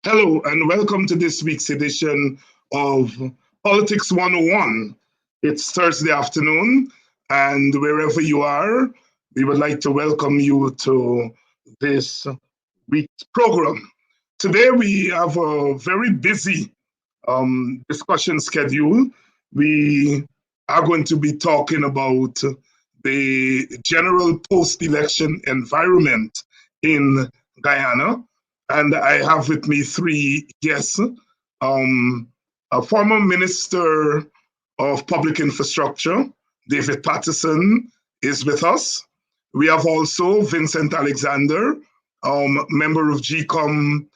Hello, and welcome to this week's edition of Politics 101. It's Thursday afternoon, and wherever you are, we would like to welcome you to this week's program. Today, we have a very busy discussion schedule. We are going to be talking about the general post election environment in Guyana. And I have with me three guests. A former Minister of Public Infrastructure, David Patterson, is with us. We have also Vincent Alexander, member of GCOM,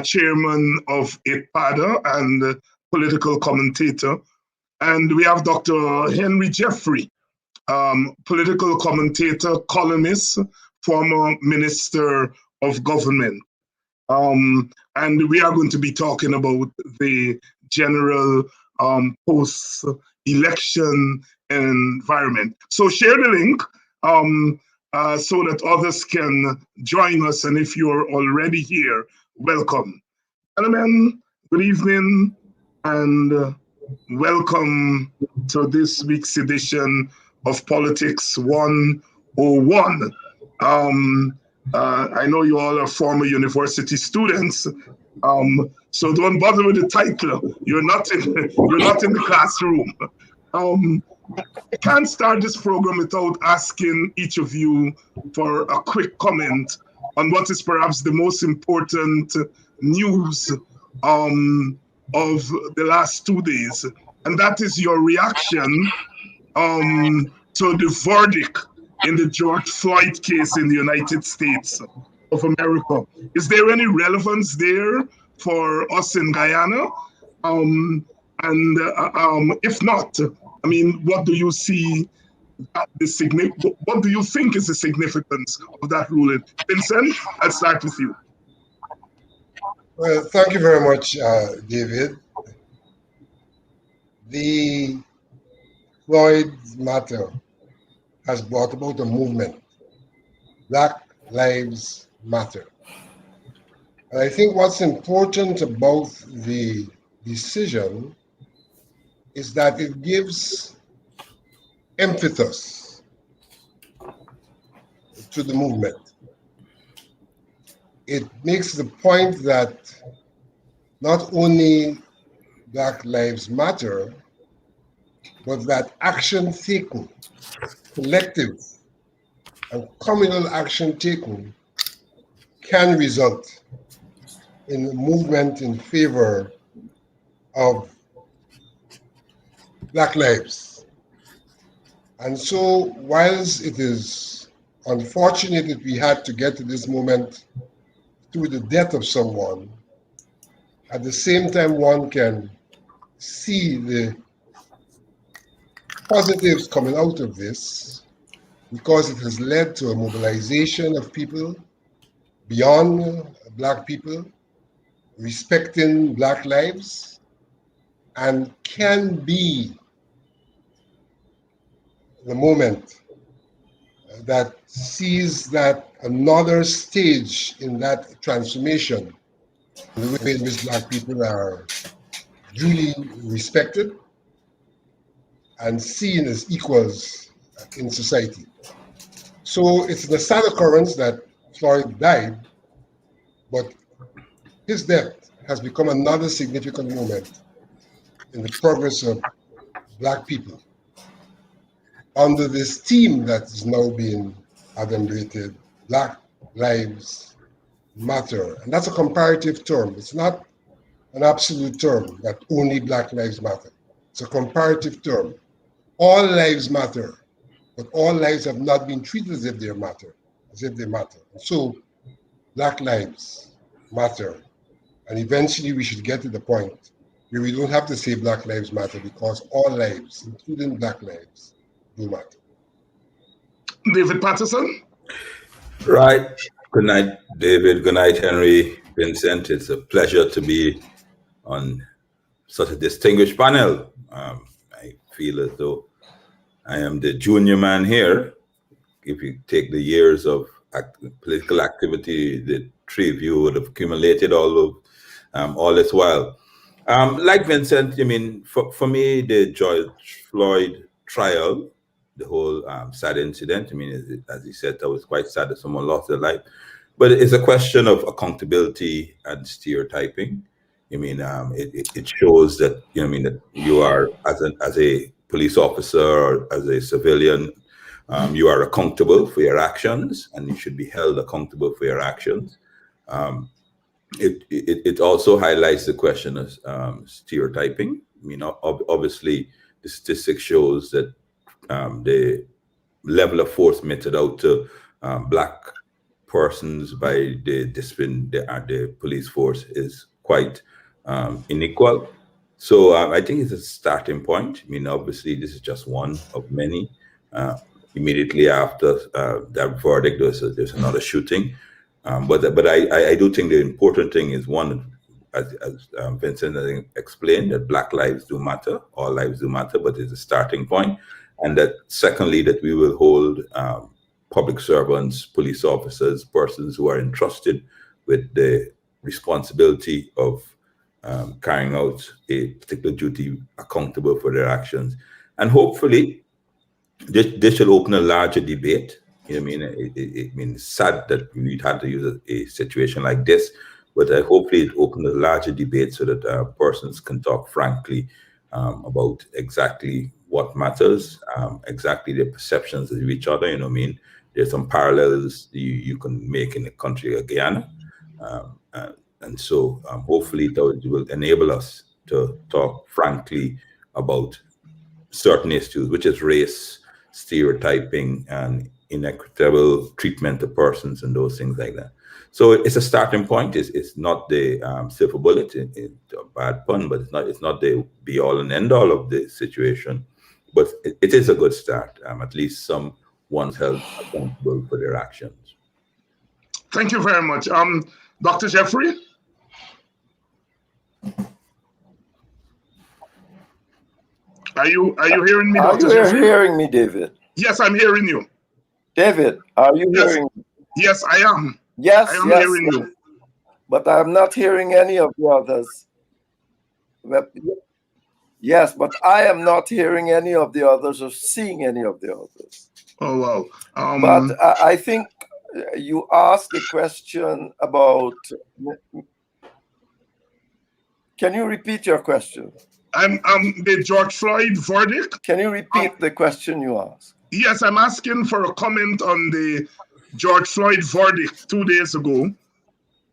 chairman of IPADA and political commentator. And we have Dr. Henry Jeffrey, political commentator, columnist, former Minister of Government. And we are going to be talking about the general post-election environment. So share the link so that others can join us. And if you're already here, welcome. Gentlemen, good evening and welcome to this week's edition of Politics 101. I know you all are former university students, so don't bother with the title. You're not in the classroom. I can't start this program without asking each of you for a quick comment on what is perhaps the most important news of the last 2 days, and that is your reaction to the verdict in the George Floyd case in the United States of America. Is there any relevance there for us in Guyana? If not, I mean, what do you see what do you think is the significance of that ruling? Vincent, I'll start with you. Well, thank you very much, David. The Floyd matter has brought about a movement, Black Lives Matter. And I think what's important about the decision is that it gives impetus to the movement. It makes the point that not only Black Lives Matter, but that action taken, collective and communal action taken, can result in a movement in favor of Black lives. And so, whilst it is unfortunate that we had to get to this moment through the death of someone, at the same time one can see the positives coming out of this, because it has led to a mobilization of people beyond Black people, respecting Black lives, and can be the moment that sees that another stage in that transformation, the way in which Black people are duly respected and seen as equals in society. So it's a sad occurrence that Floyd died, but his death has become another significant moment in the progress of Black people under this theme that is now being adumbrated, Black Lives Matter. And that's a comparative term. It's not an absolute term that only Black lives matter. It's a comparative term. All lives matter, but all lives have not been treated as if they matter, And so Black lives matter. And eventually we should get to the point where we don't have to say Black lives matter, because all lives, including Black lives, do matter. David Patterson? Right. Good night, David. Good night, Henry, Vincent. It's a pleasure to be on such a distinguished panel. I feel as though I am the junior man here. If you take the years of political activity, the three of you would have accumulated all of all this while. Like Vincent, I mean, for me, the George Floyd trial, the whole sad incident, I mean, as he said, that was quite sad that someone lost their life. But it's a question of accountability and stereotyping. I mean, it shows that, you know, I mean, that you are, as a police officer or as a civilian, you are accountable for your actions, and you should be held accountable for your actions. It also highlights the question of stereotyping. I mean, obviously, the statistics shows that the level of force meted out to Black persons by the discipline, the police force is quite unequal. So I think it's a starting point. I mean, obviously, this is just one of many. Immediately after that verdict, there's another shooting. But I do think the important thing is, one, as Vincent, I think, explained, that Black lives do matter, all lives do matter, but it's a starting point. And that secondly, that we will hold public servants, police officers, persons who are entrusted with the responsibility of carrying out a particular duty accountable for their actions. And hopefully, this should open a larger debate. You know what I mean? I mean, it's sad that we'd had to use a situation like this, but hopefully it opened a larger debate so that persons can talk frankly about exactly what matters, exactly their perceptions of each other. You know what I mean? There's some parallels you can make in the country of Guyana. And so hopefully it will enable us to talk frankly about certain issues, which is race, stereotyping, and inequitable treatment of persons and those things like that. So it's a starting point. It's not the silver bullet, it's a bad pun, but it's not the be all and end all of the situation. But it is a good start. At least someone's held accountable for their actions. Thank you very much. Dr. Jeffrey? Are you hearing me, Dr. Jeffrey? Are you hearing me, David? Yes, I'm hearing you. David, are you hearing me? Yes, I am. Yes, I am yes, hearing you. But I'm not hearing any of the others. Yes, but I am not hearing any of the others or seeing any of the others. Oh, wow. But I think you asked a question about... Can you repeat your question? The George Floyd verdict. Can you repeat the question you asked? Yes, I'm asking for a comment on the George Floyd verdict 2 days ago,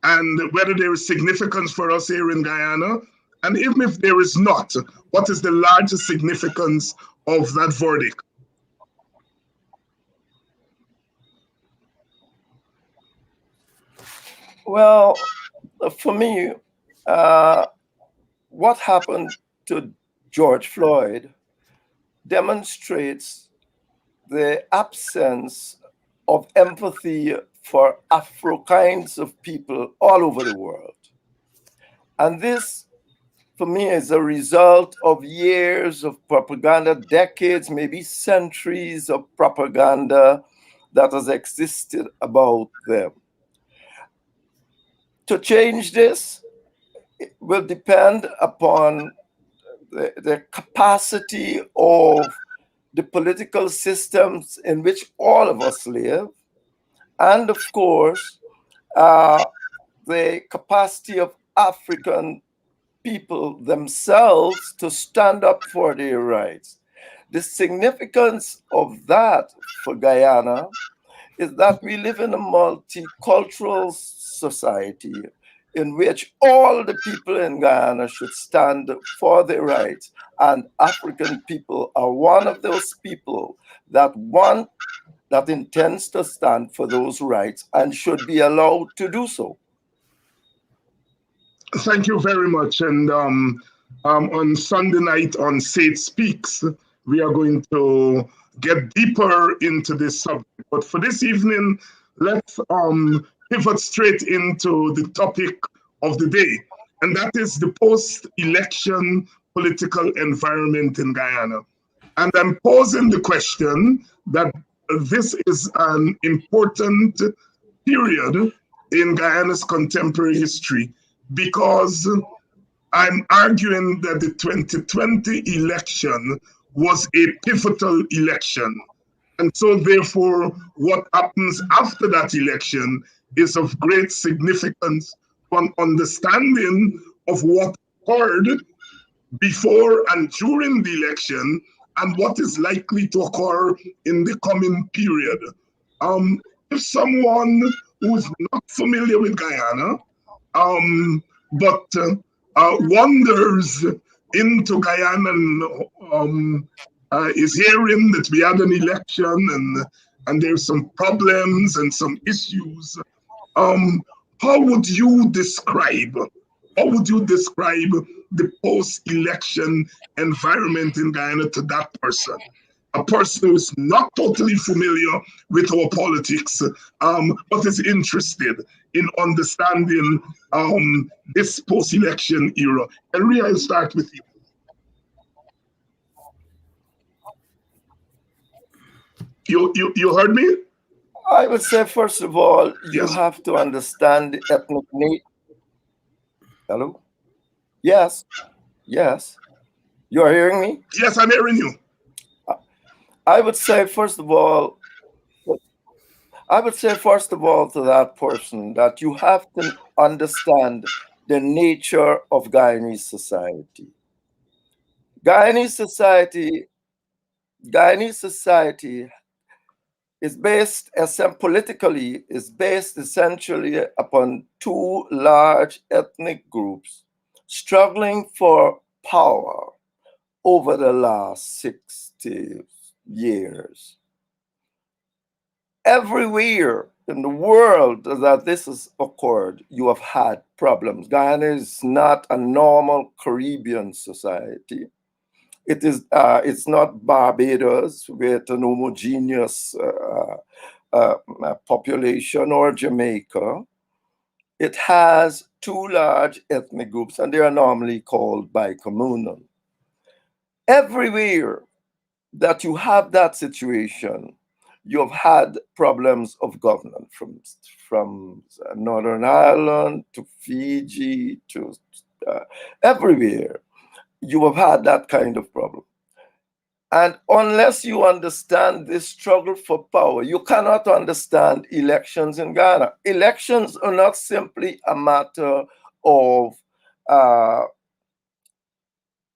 and whether there is significance for us here in Guyana. And even if there is not, what is the largest significance of that verdict? Well, for me, what happened to George Floyd demonstrates the absence of empathy for Afro kinds of people all over the world. And this, for me, is a result of years of propaganda, decades, maybe centuries of propaganda that has existed about them. To change this, it will depend upon the capacity of the political systems in which all of us live, and of course, the capacity of African people themselves to stand up for their rights. The significance of that for Guyana is that we live in a multicultural society in which all the people in Guyana should stand for their rights. And African people are one of those people that intends to stand for those rights and should be allowed to do so. Thank you very much. And on Sunday night on Sate Speaks, we are going to get deeper into this subject. But for this evening, let's pivot straight into the topic of the day, and that is the post-election political environment in Guyana. And I'm posing the question that this is an important period in Guyana's contemporary history, because I'm arguing that the 2020 election was a pivotal election. And so therefore, what happens after that election is of great significance for an understanding of what occurred before and during the election and what is likely to occur in the coming period. If someone who's not familiar with Guyana, but wanders into Guyana and is hearing that we had an election and there's some problems and some issues, how would you describe the post-election environment in Guyana to that person? A person who is not totally familiar with our politics, but is interested in understanding this post-election era. Henry, I'll start with you. You heard me? I would say, first of all, you Yes. have to understand the ethnic need. Hello? Yes. Yes. You're hearing me? Yes, I'm hearing you. I would say, first of all, to that person that you have to understand the nature of Guyanese society. Guyanese society is based politically, is based essentially upon two large ethnic groups struggling for power over the last 60 years. Everywhere in the world that this has occurred, you have had problems. Guyana is not a normal Caribbean society. It's not Barbados with an homogeneous population, or Jamaica. It has two large ethnic groups, and they are normally called bicommunal. Everywhere that you have that situation, you have had problems of governance from Northern Ireland to Fiji to everywhere. You have had that kind of problem. And unless you understand this struggle for power, you cannot understand elections in Ghana. Elections are not simply a matter of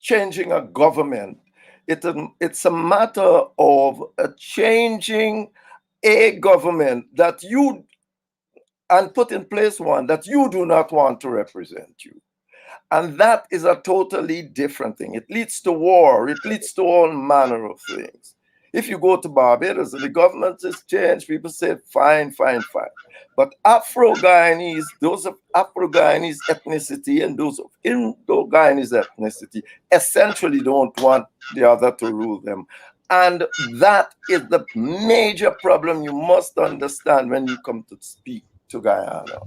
changing a government. It's a matter of changing a government that and put in place one that you do not want to represent you. And that is a totally different thing. It leads to war. It leads to all manner of things. If you go to Barbados and the government is changed, people say, fine, fine, fine. But Afro-Guyanese, those of Afro-Guyanese ethnicity and those of Indo-Guyanese ethnicity essentially don't want the other to rule them. And that is the major problem you must understand when you come to speak to Guyana.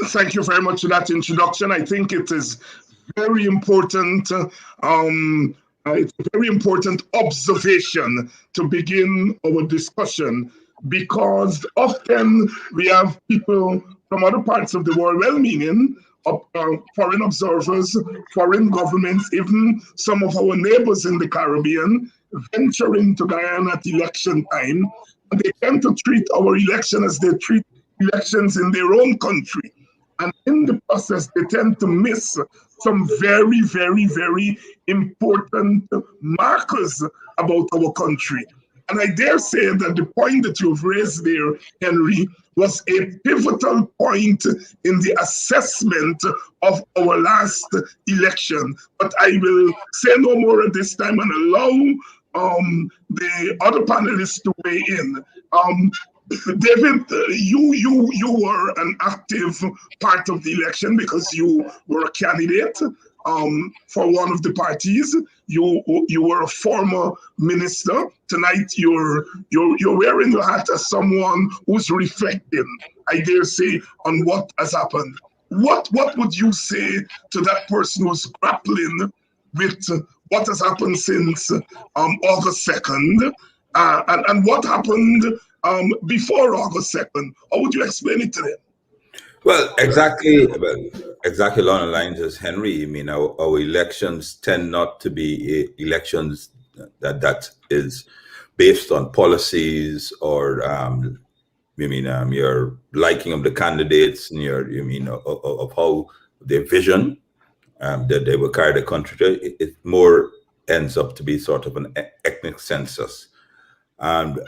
Thank you very much for that introduction. I think it is very important. It's a very important observation to begin our discussion, because often we have people from other parts of the world, well-meaning, foreign observers, foreign governments, even some of our neighbors in the Caribbean, venture into Guyana at election time, and they tend to treat our election as they treat elections in their own country. And in the process, they tend to miss some very, very, very important markers about our country. And I dare say that the point that you've raised there, Henry, was a pivotal point in the assessment of our last election. But I will say no more at this time and allow the other panelists to weigh in. David, you were an active part of the election because you were a candidate for one of the parties. You were a former minister. Tonight you're wearing your hat as someone who's reflecting, I dare say, on what has happened. What would you say to that person who's grappling with what has happened since August 2nd and what happened before August 2nd? How would you explain it to them? Well, exactly along the lines as Henry. I mean, our elections tend not to be elections that is based on policies or your liking of the candidates and of how their vision that they will carry the country to. It more ends up to be sort of an ethnic census. And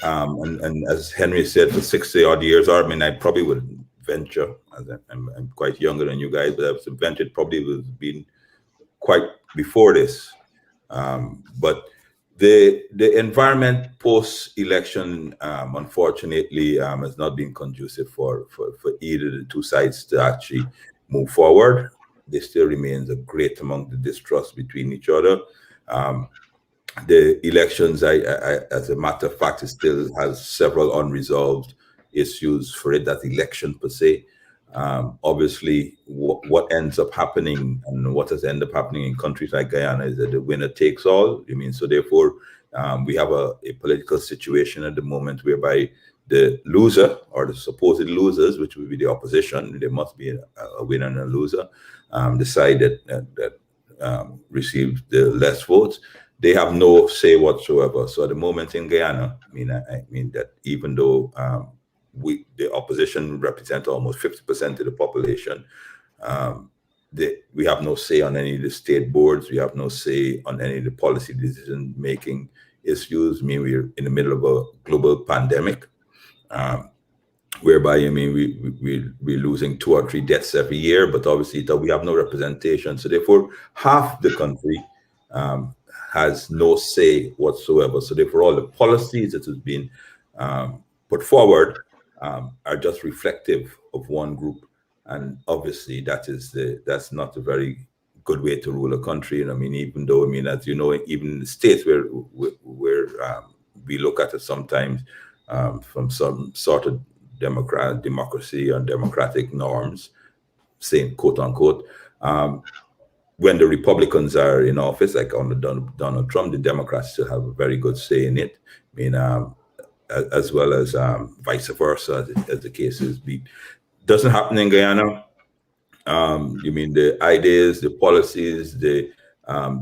as Henry said, for 60 odd years, or I mean, I probably would venture, as I'm quite younger than you guys, but I would venture it probably was been quite before this. But the environment post election, unfortunately, has not been conducive for either the two sides to actually move forward. There still remains a great amount of distrust between each other. The elections, as a matter of fact, it still has several unresolved issues for it. That election per se. Obviously, what ends up happening and what has ended up happening in countries like Guyana is that the winner takes all. I mean, so therefore, we have a political situation at the moment whereby the loser or the supposed losers, which would be the opposition, there must be a winner and a loser, the side that received the less votes, they have no say whatsoever. So at the moment in Guyana, I mean that even though the opposition represent almost 50% of the population, we have no say on any of the state boards. We have no say on any of the policy decision-making issues. I mean, we're in the middle of a global pandemic, whereby, I mean, we're losing 2 or 3 deaths every year, but obviously we have no representation. So therefore, half the country has no say whatsoever. So therefore, all the policies that has been put forward are just reflective of one group, and obviously that's not a very good way to rule a country. And I mean, even though, I mean, as you know, even in the states where we look at it sometimes from some sort of democracy and democratic norms, saying quote unquote, when the Republicans are in office, like under Donald Trump, the Democrats still have a very good say in it. I mean, as well as vice versa, as the case is. Doesn't happen in Guyana. You mean the ideas, the policies, the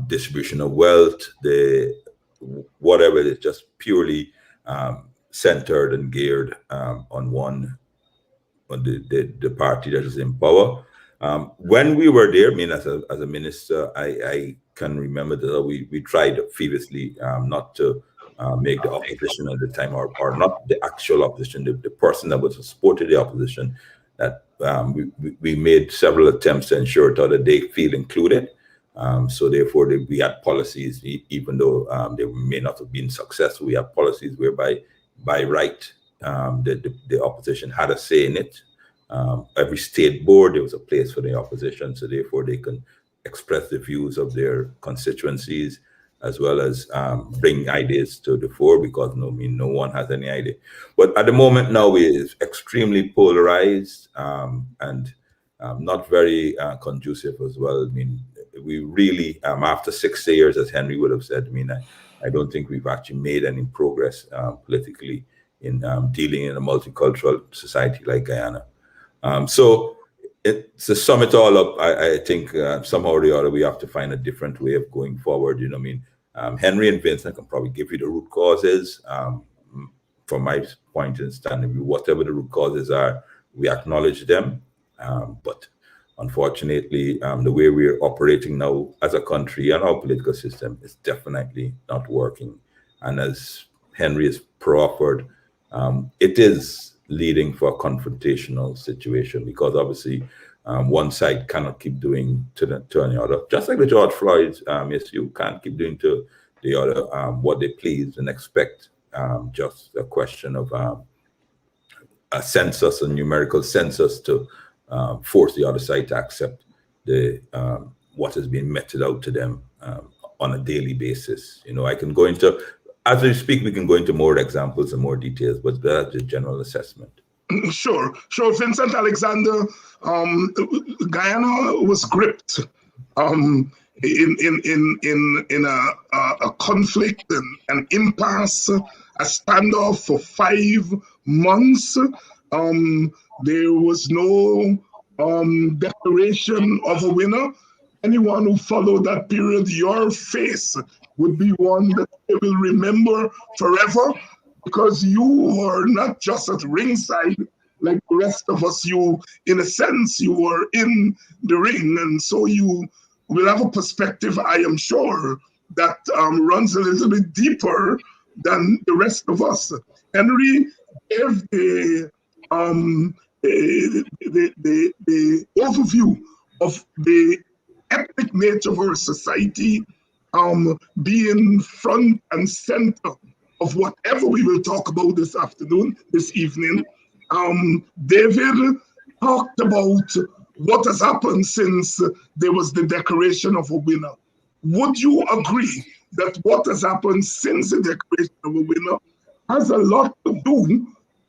distribution of wealth, the whatever, it's just purely centered and geared on the party that is in power. When we were there, I mean, as a minister, I can remember that we tried feverishly not to make the opposition at the time, or not the actual opposition, the person that was supporting the opposition, that we made several attempts to ensure that they feel included. So therefore, we had policies, even though they may not have been successful, we had policies whereby by right, the opposition had a say in it. Every state board, there was a place for the opposition, so therefore they can express the views of their constituencies, as well as bring ideas to the fore, because no one has any idea. But at the moment now, it's extremely polarized and not very conducive as well. I mean, we really, after 60 years, as Henry would have said, I mean, I don't think we've actually made any progress politically in dealing in a multicultural society like Guyana. So to sum it all up, I think somehow or the other we have to find a different way of going forward. You know, I mean, Henry and Vincent can probably give you the root causes. From my point in standing, whatever the root causes are, we acknowledge them. But unfortunately, the way we're operating now as a country and our political system is definitely not working. And as Henry has proffered, it is leading for a confrontational situation, because obviously one side cannot keep doing to the other, just like the George Floyd issue, can't keep doing to the other what they please and expect just a question of a census, a numerical census, to force the other side to accept what has been meted out to them on a daily basis. You know, I can go into, as we speak, we can go into more examples and more details, but that's a general assessment. Sure. Vincent Alexander, Guyana was gripped in a conflict, an impasse, a standoff for 5 months. There was no declaration of a winner. Anyone who followed that period, your face would be one that they will remember forever, because you were not just at ringside like the rest of us. You, in a sense, you were in the ring, and so you will have a perspective, I am sure, that runs a little bit deeper than the rest of us. Henry gave the overview of the ethnic nature of our society, being front and center of whatever we will talk about this afternoon, this evening. David talked about what has happened since there was the declaration of a winner. Would you agree that what has happened since the declaration of a winner has a lot to do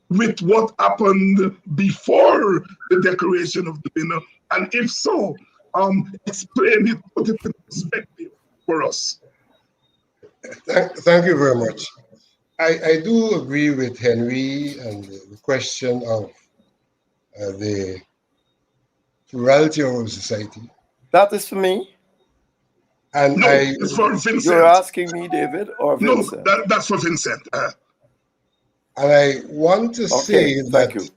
with what happened before the declaration of the winner? And if so, explain it, put it in perspective for us. Thank you very much. I do agree with Henry and the question of the plurality of our society. That is for me. And no, it's for Vincent. You're asking me, David, or Vincent? No, that's for Vincent. And I want to say that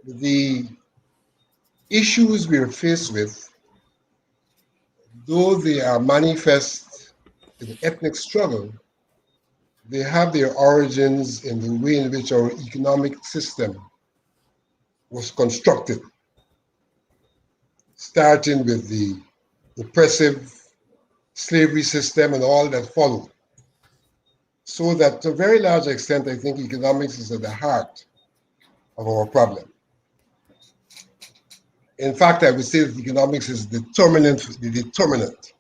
the issues we're faced with, though they are manifest in the ethnic struggle, they have their origins in the way in which our economic system was constructed, starting with the oppressive slavery system and all that followed. So that to a very large extent, I think economics is at the heart of our problem. In fact, I would say that economics is the determinant.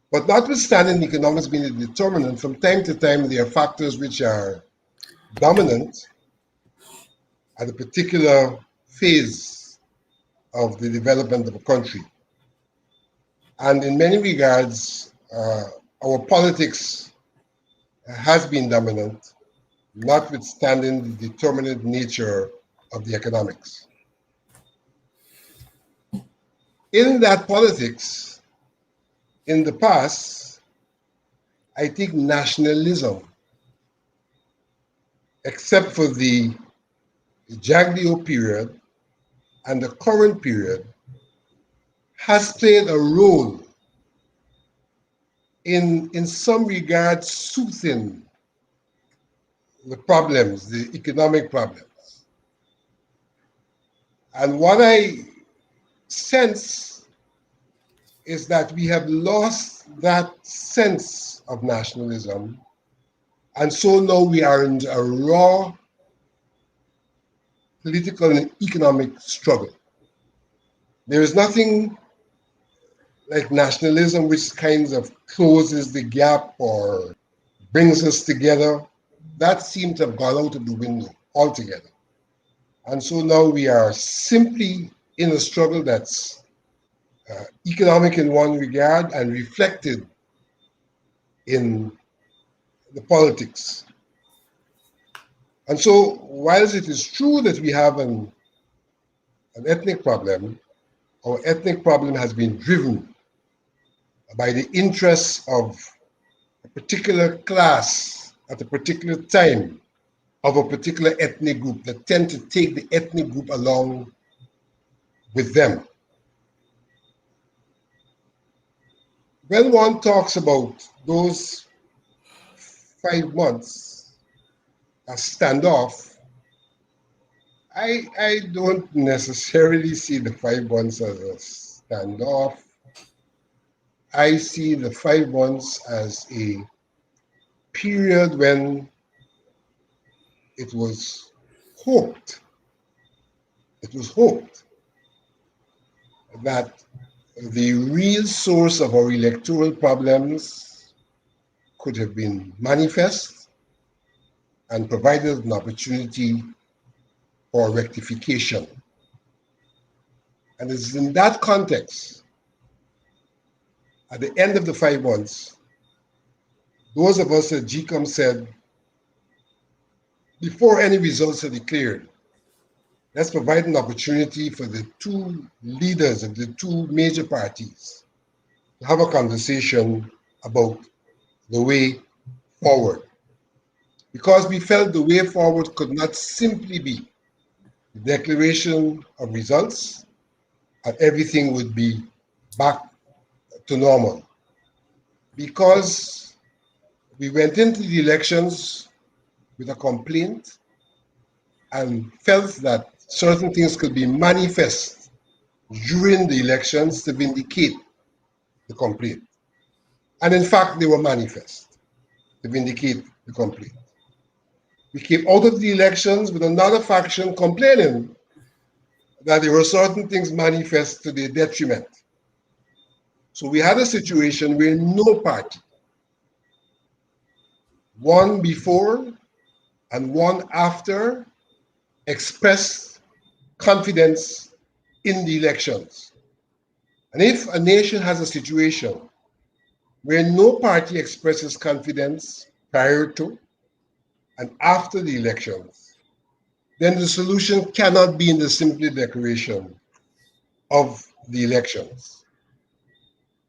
But notwithstanding economics being the determinant, from time to time there are factors which are dominant at a particular phase of the development of a country. And in many regards, our politics has been dominant, notwithstanding the determinant nature of the economics. In that politics, in the past, I think nationalism, except for the Jaglio period and the current period, has played a role in some regards soothing the problems, the economic problems. And what I sense is that we have lost that sense of nationalism, and so now we are in a raw political and economic struggle. There is nothing like nationalism which kinds of closes the gap or brings us together. That seemed to have gone out of the window altogether. And so now we are simply in a struggle that's economic in one regard and reflected in the politics. And so, whilst it is true that we have an ethnic problem, our ethnic problem has been driven by the interests of a particular class at a particular time of a particular ethnic group that tend to take the ethnic group along with them. When one talks about those 5 months as standoff, I don't necessarily see the 5 months as a standoff. I see the 5 months as a period when it was hoped that the real source of our electoral problems could have been manifest and provided an opportunity for rectification. And it's in that context, at the end of the 5 months, those of us at GCOM said, before any results are declared, let's provide an opportunity for the two leaders of the two major parties to have a conversation about the way forward. Because we felt the way forward could not simply be the declaration of results and everything would be back to normal. Because we went into the elections with a complaint and felt that certain things could be manifest during the elections to vindicate the complaint. And in fact, they were manifest to vindicate the complaint. We came out of the elections with another faction complaining that there were certain things manifest to their detriment. So we had a situation where no party, one before and one after, expressed confidence in the elections. And if a nation has a situation where no party expresses confidence prior to and after the elections, then the solution cannot be in the simple declaration of the elections.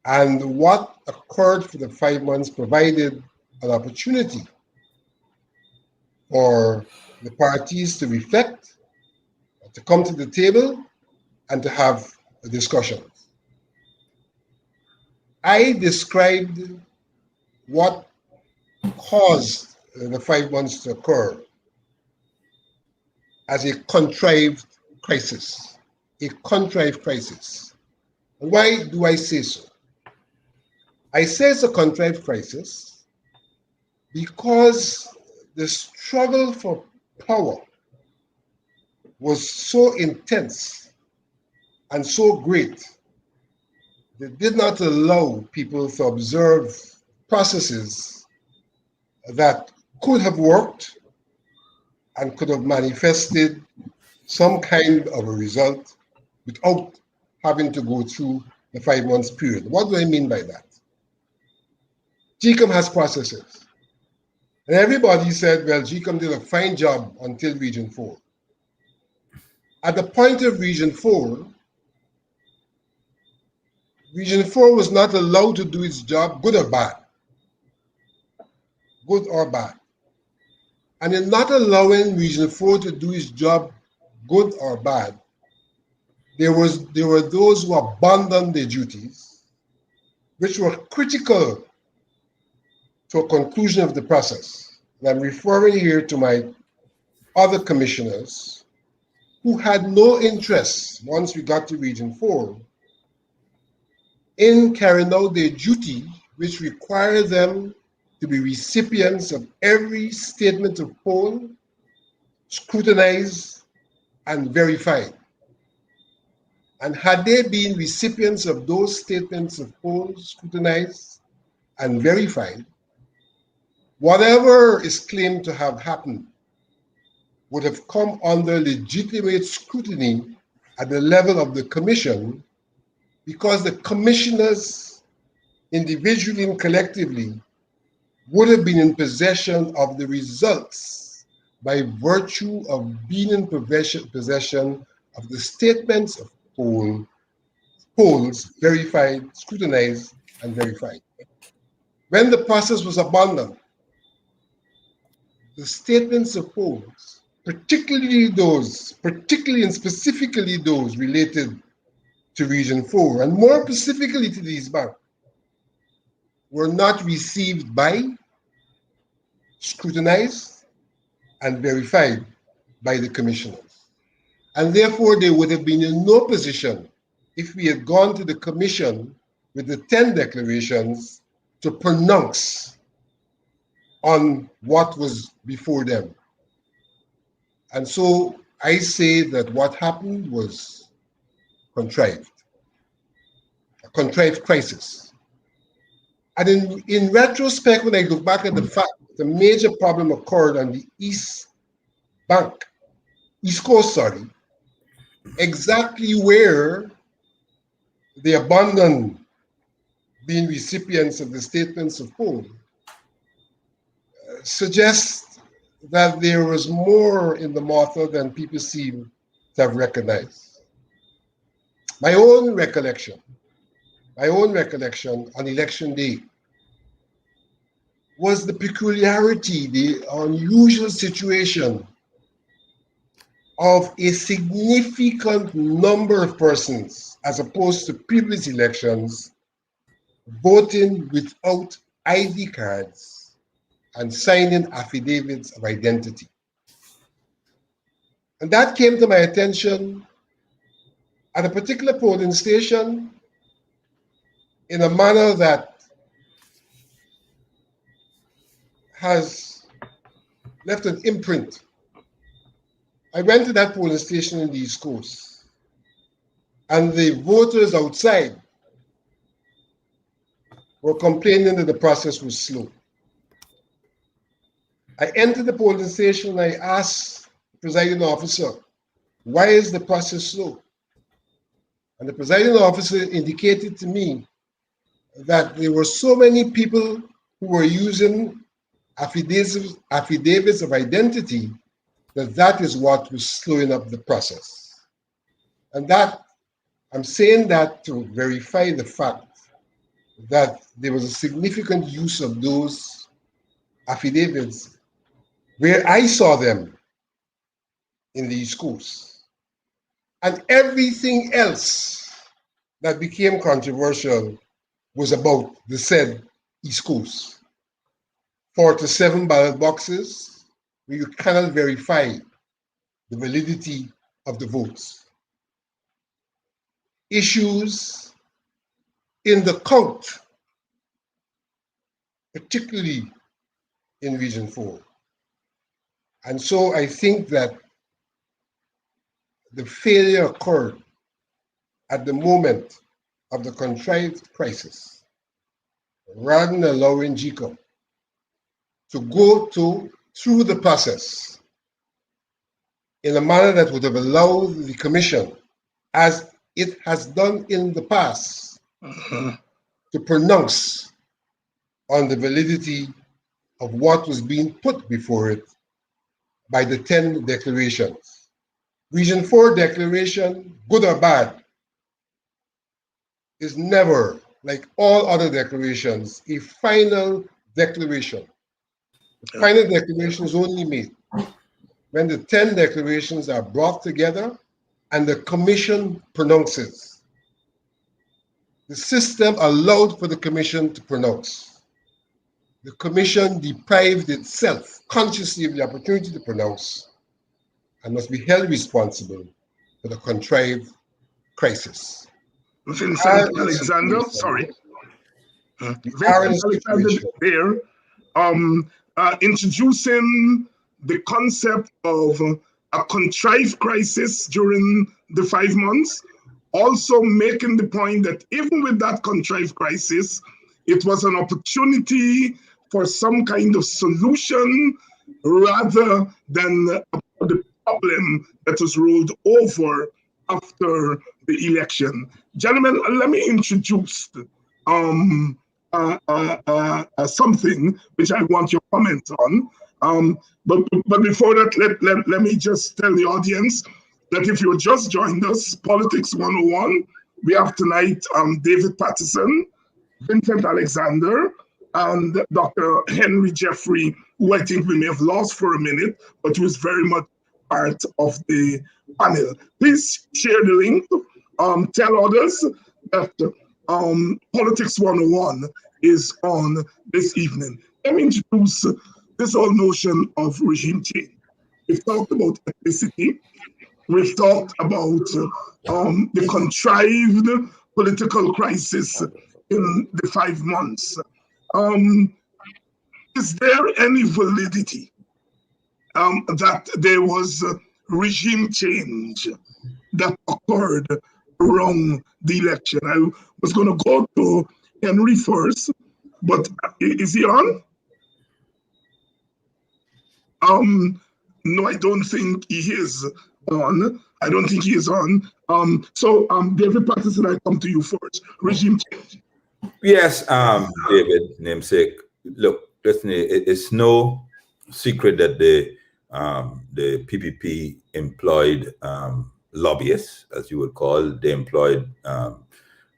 And what occurred for the 5 months provided an opportunity for the parties to reflect, to come to the table, and to have a discussion. I described what caused the 5 months to occur as a contrived crisis, a contrived crisis. And why do I say so? I say it's a contrived crisis because the struggle for power was so intense and so great that did not allow people to observe processes that could have worked and could have manifested some kind of a result without having to go through the 5 months period. What do I mean by that? GECOM has processes. And everybody said, well, GECOM did a fine job until Region 4. At the point of Region 4, Region 4 was not allowed to do its job, good or bad. Good or bad. And in not allowing Region 4 to do its job, good or bad, there were those who abandoned their duties, which were critical to a conclusion of the process. And I'm referring here to my other commissioners who had no interest, once we got to Region 4, in carrying out their duty, which required them to be recipients of every statement of poll, scrutinized and verified. And had they been recipients of those statements of poll, scrutinized and verified, whatever is claimed to have happened would have come under legitimate scrutiny at the level of the commission, because the commissioners, individually and collectively, would have been in possession of the results by virtue of being in possession of the statements of polls verified, scrutinized, and verified. When the process was abandoned, the statements of polls, particularly and specifically those related to Region 4, and more specifically to the East Bank, were not received by, scrutinized, and verified by the commissioners. And therefore, they would have been in no position, if we had gone to the commission with the 10 declarations, to pronounce on what was before them. And so I say that what happened was contrived, a contrived crisis. And in retrospect, when I look back at the fact, the major problem occurred on the East Coast, exactly where they abandoned being recipients of the statements of poll, suggests that there was more in the matter than people seem to have recognized. My own recollection on election day was the peculiarity, the unusual situation of a significant number of persons, as opposed to previous elections, voting without ID cards and signing affidavits of identity. And that came to my attention at a particular polling station in a manner that has left an imprint. I went to that polling station in the East Coast, and the voters outside were complaining that the process was slow. I entered the polling station and I asked the presiding officer, why is the process slow? And the presiding officer indicated to me that there were so many people who were using affidavits of identity that is what was slowing up the process. And that, I'm saying that to verify the fact that there was a significant use of those affidavits where I saw them in the East Coast. And everything else that became controversial was about the said East Coast. 47 ballot boxes where you cannot verify the validity of the votes. Issues in the count, particularly in Region 4. And so I think that the failure occurred at the moment of the contrived crisis, rather than allowing GECO to go through the process in a manner that would have allowed the Commission, as it has done in the past, to pronounce on the validity of what was being put before it by the 10 declarations. Region 4 declaration, good or bad, is never, like all other declarations, a final declaration. The final declaration is only made when the 10 declarations are brought together and the Commission pronounces. The system allowed for the Commission to pronounce. The Commission deprived itself consciously of the opportunity to pronounce and must be held responsible for the contrived crisis. Vincent Alexander, sorry. Vincent Alexander there, introducing the concept of a contrived crisis during the 5 months, also making the point that even with that contrived crisis, it was an opportunity for some kind of solution rather than the problem that was rolled over after the election. Gentlemen, let me introduce something which I want your comment on. But before that, let me just tell the audience that if you just joined us, Politics 101, we have tonight David Patterson, Vincent Alexander, and Dr. Henry Jeffrey, who I think we may have lost for a minute, but who is very much part of the panel. Please share the link. Tell others that Politics 101 is on this evening. Let me introduce this whole notion of regime change. We've talked about ethnicity. We've talked about the contrived political crisis in the 5 months. Is there any validity that there was regime change that occurred around the election? I was going to go to Henry first, but is he on? No, I don't think he is on. I don't think he is on. So David Patterson, I come to you first. Regime change. Yes, David, namesake. Look, listen, it's no secret that the PPP employed lobbyists, as you would call. They employed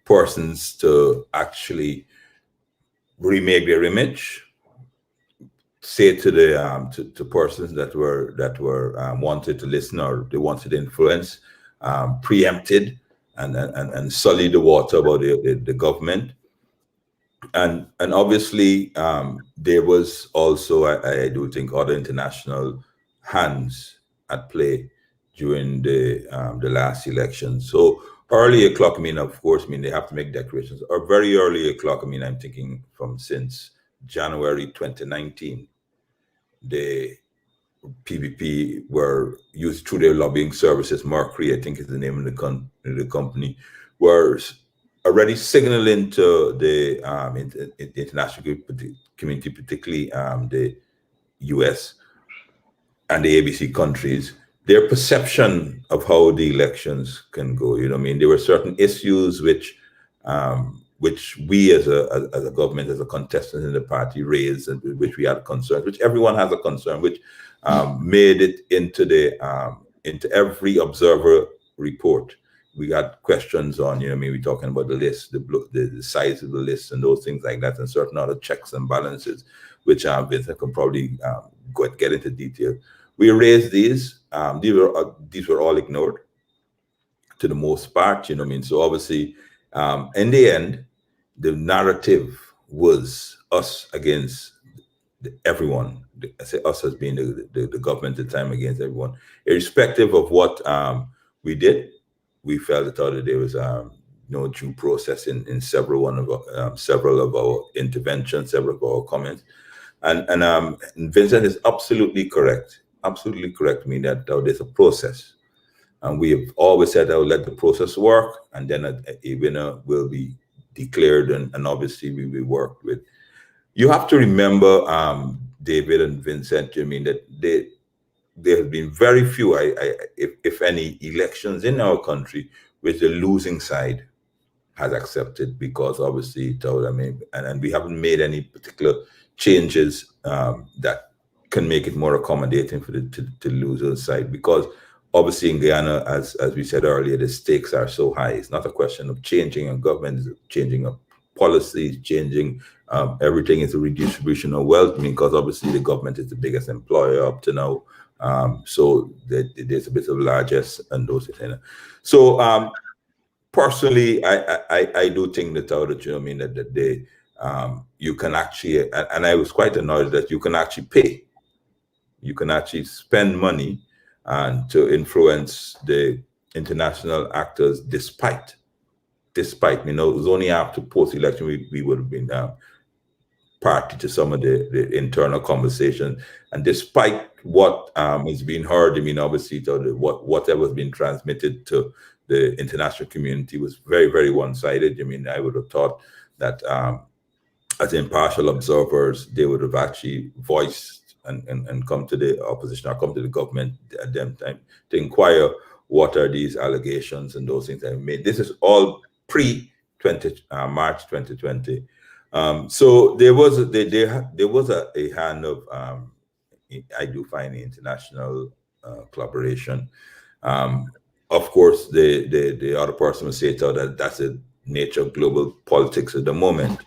persons to actually remake their image, say to the to persons that were wanted to listen or they wanted to influence, preempted and sully the water about the government. And obviously there was also, I do think, other international hands at play during the last election. So early o'clock, I mean, of course, I mean, they have to make declarations. Or very early o'clock, I mean, I'm thinking from since January 2019, the PPP were used through their lobbying services. Mercury, I think is the name of the company, were already signaling to the international community, particularly the US and the ABC countries, their perception of how the elections can go. You know what I mean? There were certain issues which we as a government, as a contestant in the party raised, and which we had concerns, which everyone has a concern, which made it into every observer report. We got questions on, you know, maybe talking about the list, the size of the list, and those things like that, and certain other checks and balances, which Vincent can probably get into detail. We raised these. These were all ignored to the most part. You know what I mean? So obviously, in the end, the narrative was us against everyone. I say us as being the government at the time against everyone, irrespective of what we did. We felt that there was no due process in several of our interventions, several of our comments, and Vincent is absolutely correct. Absolutely correct. I mean that there's a process, and we have always said, "I'll let the process work, and then a winner will be declared," and obviously we will work with. You have to remember, David and Vincent, I mean that there have been very few, if any, elections in our country which the losing side has accepted, because obviously, I mean, and we haven't made any particular changes that can make it more accommodating for the loser side, because obviously in Guyana, as we said earlier, the stakes are so high. It's not a question of changing a government, it's changing a policies, changing everything is a redistribution of wealth, because obviously the government is the biggest employer up to now. So there's a bit of largesse and those things. So personally, I do think that, you know what I mean, that they you can actually, and I was quite annoyed that you can actually pay. You can actually spend money to influence the international actors, despite, you know, it was only after post-election we would have been party to some of the internal conversation, and despite what is being heard, I mean, obviously, whatever has been transmitted to the international community was very, very one-sided. I mean, I would have thought that as impartial observers, they would have actually voiced and come to the opposition or come to the government at them time to inquire what are these allegations and those things that have made. This is all March 2020. So there was a hand of I do find international collaboration. Of course, the other person will say that that's the nature of global politics at the moment.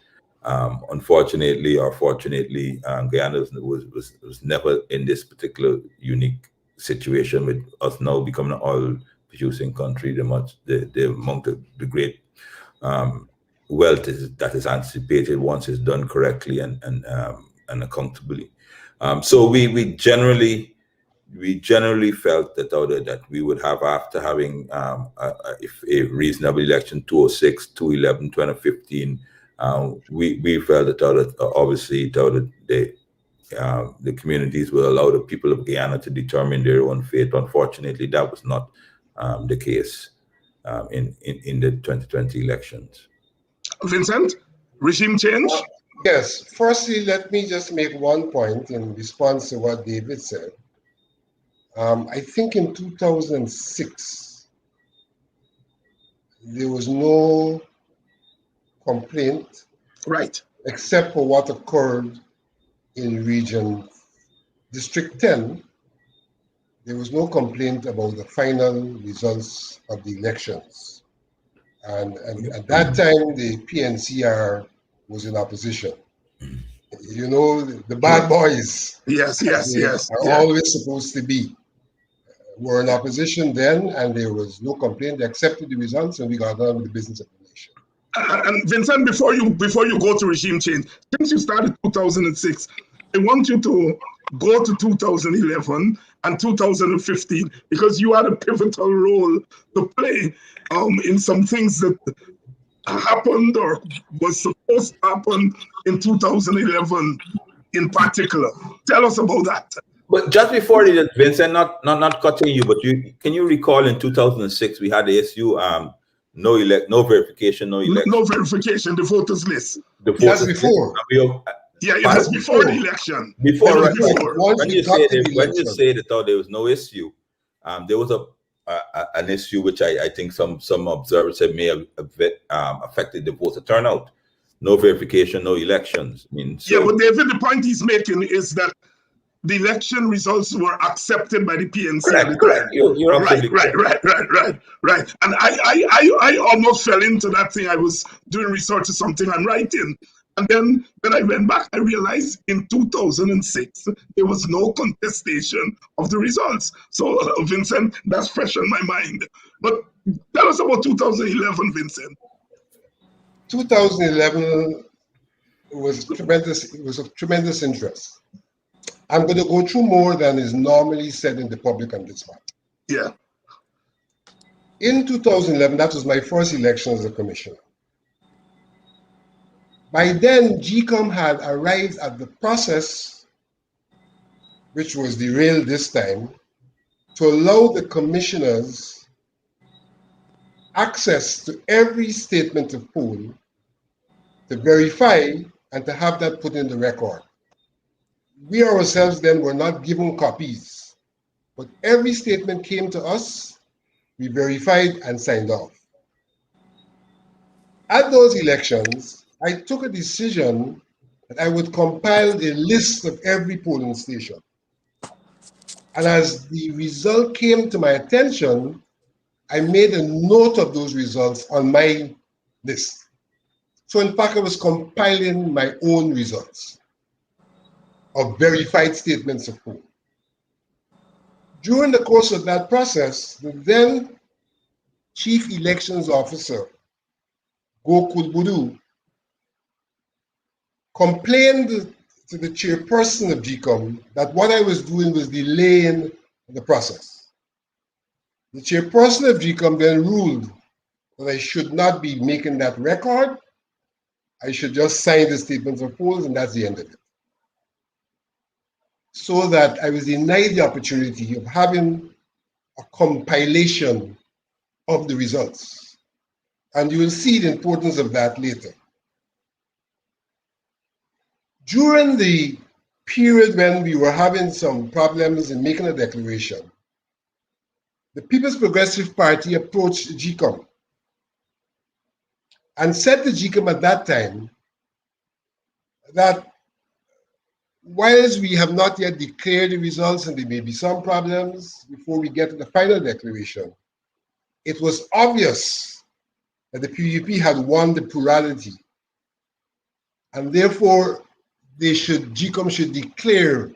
Unfortunately or fortunately, Guyana was never in this particular unique situation with us now becoming an oil-producing country. The amount of the great wealth that is anticipated once it's done correctly and accountably. So we generally felt that we would have, after having a reasonable election, 2006, 2011, 2015, we felt that obviously the communities will allow the people of Guyana to determine their own fate. Unfortunately, that was not the case in the 2020 elections. Vincent, regime change? Yes. Firstly, let me just make one point in response to what David said. I think in 2006, there was no complaint, right, except for what occurred in District 10, there was no complaint about the final results of the elections. And at that time, the PNCR was in opposition. You know, the bad boys, Yes, as yes, they yes, are yeah. always supposed to be, were in opposition then, and there was no complaint. They accepted the results, and we got on with the business of the nation. And Vincent, before you go to regime change, since you started 2006, I want you to go to 2011 and 2015 because you had a pivotal role to play in some things that happened or was supposed to happen in 2011 in particular. Tell us about that. But just before it, Vincent, not cutting you, but can you recall in 2006 we had the issue no verification, no election. No verification, the voters list. The That's voters before. Yeah, it was before the election. Before, it was right? before. Once When we you got say to the when you election, say that there was no issue, there was an issue which I think some observers said may have affected the voter turnout. No verification, no elections. I mean, so, yeah, but David, the point he's making is that the election results were accepted by the PNC at the time. You're absolutely correct. Right. And I almost fell into that thing. I was doing research to something I'm writing. And then when I went back, I realized in 2006, there was no contestation of the results. So, Vincent, that's fresh on my mind. But tell us about 2011, Vincent. 2011 was tremendous. It was of tremendous interest. I'm going to go through more than is normally said in the public on this matter. Yeah. In 2011, that was my first election as a commissioner. By then, GCOM had arrived at the process, which was derailed this time, to allow the commissioners access to every statement of poll to verify and to have that put in the record. We ourselves then were not given copies, but every statement came to us, we verified and signed off. At those elections, I took a decision that I would compile a list of every polling station. And as the result came to my attention, I made a note of those results on my list. So in fact, I was compiling my own results of verified statements of poll. During the course of that process, the then Chief Elections Officer, Gokul Budu, complained to the chairperson of GCOM that what I was doing was delaying the process. The chairperson of GCOM then ruled that I should not be making that record. I should just sign the statements of polls, and that's the end of it. So that I was denied the opportunity of having a compilation of the results. And you will see the importance of that later. During the period when we were having some problems in making a declaration, the People's Progressive Party approached GCOM and said to GCOM at that time that whilst we have not yet declared the results and there may be some problems before we get to the final declaration, it was obvious that the PUP had won the plurality, and therefore GCOM should declare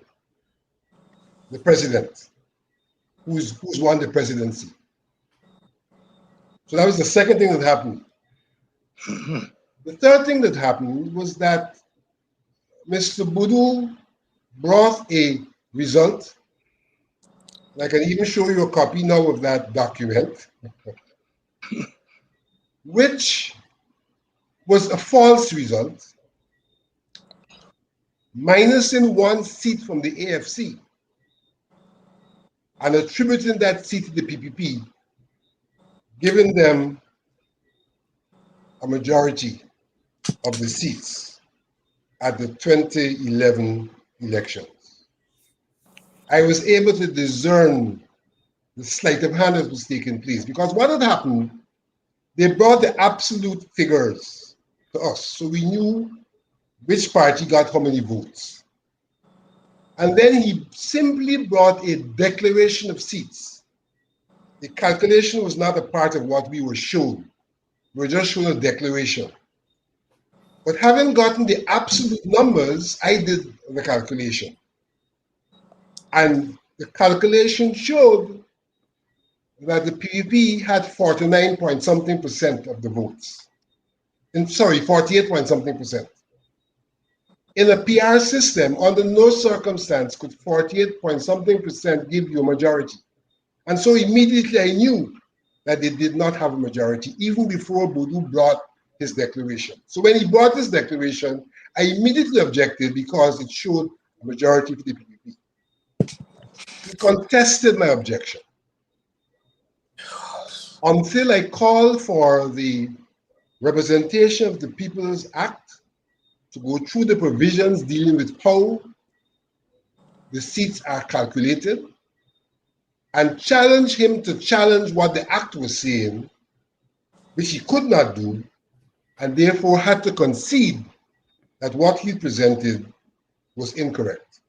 the president who's won the presidency. So that was the second thing that happened. The third thing that happened was that Mr. Budu brought a result, and I can even show you a copy now of that document, which was a false result, minusing one seat from the AFC and attributing that seat to the PPP, giving them a majority of the seats at the 2011 elections. I was able to discern the sleight of hand that was taking place, because what had happened, they brought the absolute figures to us, so we knew which party got how many votes. And then he simply brought a declaration of seats. The calculation was not a part of what we were shown. We were just shown a declaration. But having gotten the absolute numbers, I did the calculation. And the calculation showed that the PPP had 49 point something percent of the votes. And sorry, 48 point something percent. In a PR system, under no circumstance could 48 point something percent give you a majority. And so immediately I knew that they did not have a majority, even before Boudou brought his declaration. So when he brought his declaration, I immediately objected because it showed a majority for the PPP. He contested my objection until I called for the Representation of the People's Act to go through the provisions dealing with how the seats are calculated and challenge him to challenge what the act was saying, which he could not do, and therefore had to concede that what he presented was incorrect.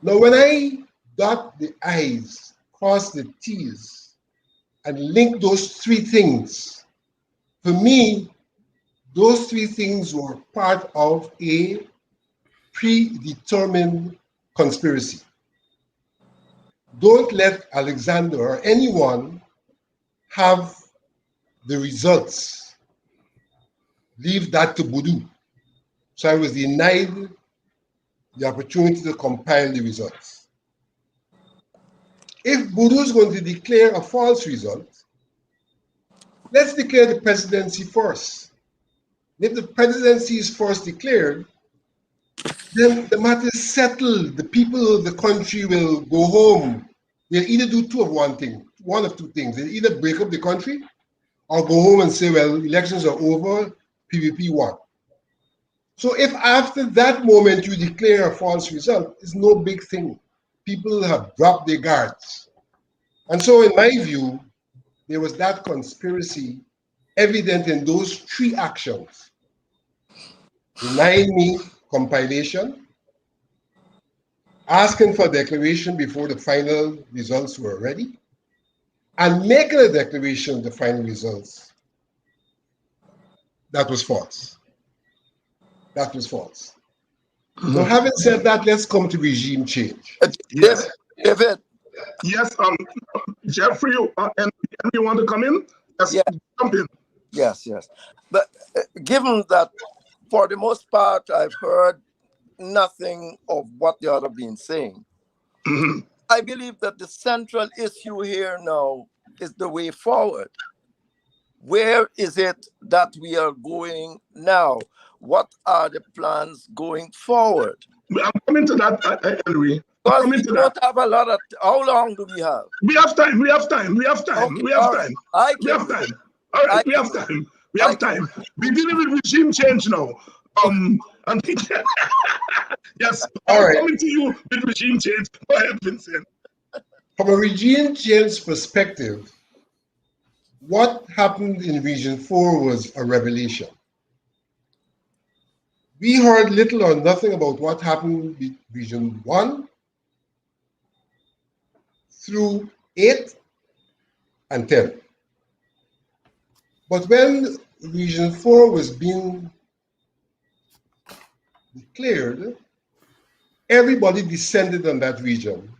Now, when I dot the I's, cross the T's, and link those three things, for me, those three things were part of a predetermined conspiracy. Don't let Alexander or anyone have the results. Leave that to Boudou. So I was denied the opportunity to compile the results. If Boudou is going to declare a false result, let's declare the presidency first. If the presidency is first declared, then the matter is settled. The people of the country will go home. They'll either do one of two things. They'll either break up the country or go home and say, well, elections are over, PVP won. So if after that moment you declare a false result, it's no big thing. People have dropped their guards. And so in my view, there was that conspiracy evident in those three actions: denying me compilation, asking for a declaration before the final results were ready, and making a declaration of the final results. That was false. That was false. So having said that, let's come to regime change. Yes. David. Yes, Jeffrey, and you want to come in? Yes, Yeah. jump in. Yes. But given that, for the most part, I've heard nothing of what the other been saying. Mm-hmm. I believe that the central issue here now is the way forward. Where is it that we are going now? What are the plans going forward? I'm coming to that, Henry. Because we don't have a lot of. How long do we have? We have time. Okay, all right. All right, we have time. We're dealing with regime change now. And yes, all right. Coming to you with regime change. Go ahead, Vincent. From a regime change perspective, what happened in Region 4 was a revelation. We heard little or nothing about what happened in Region 1 through 8 and 10. But when Region 4 was being declared, everybody descended on that region,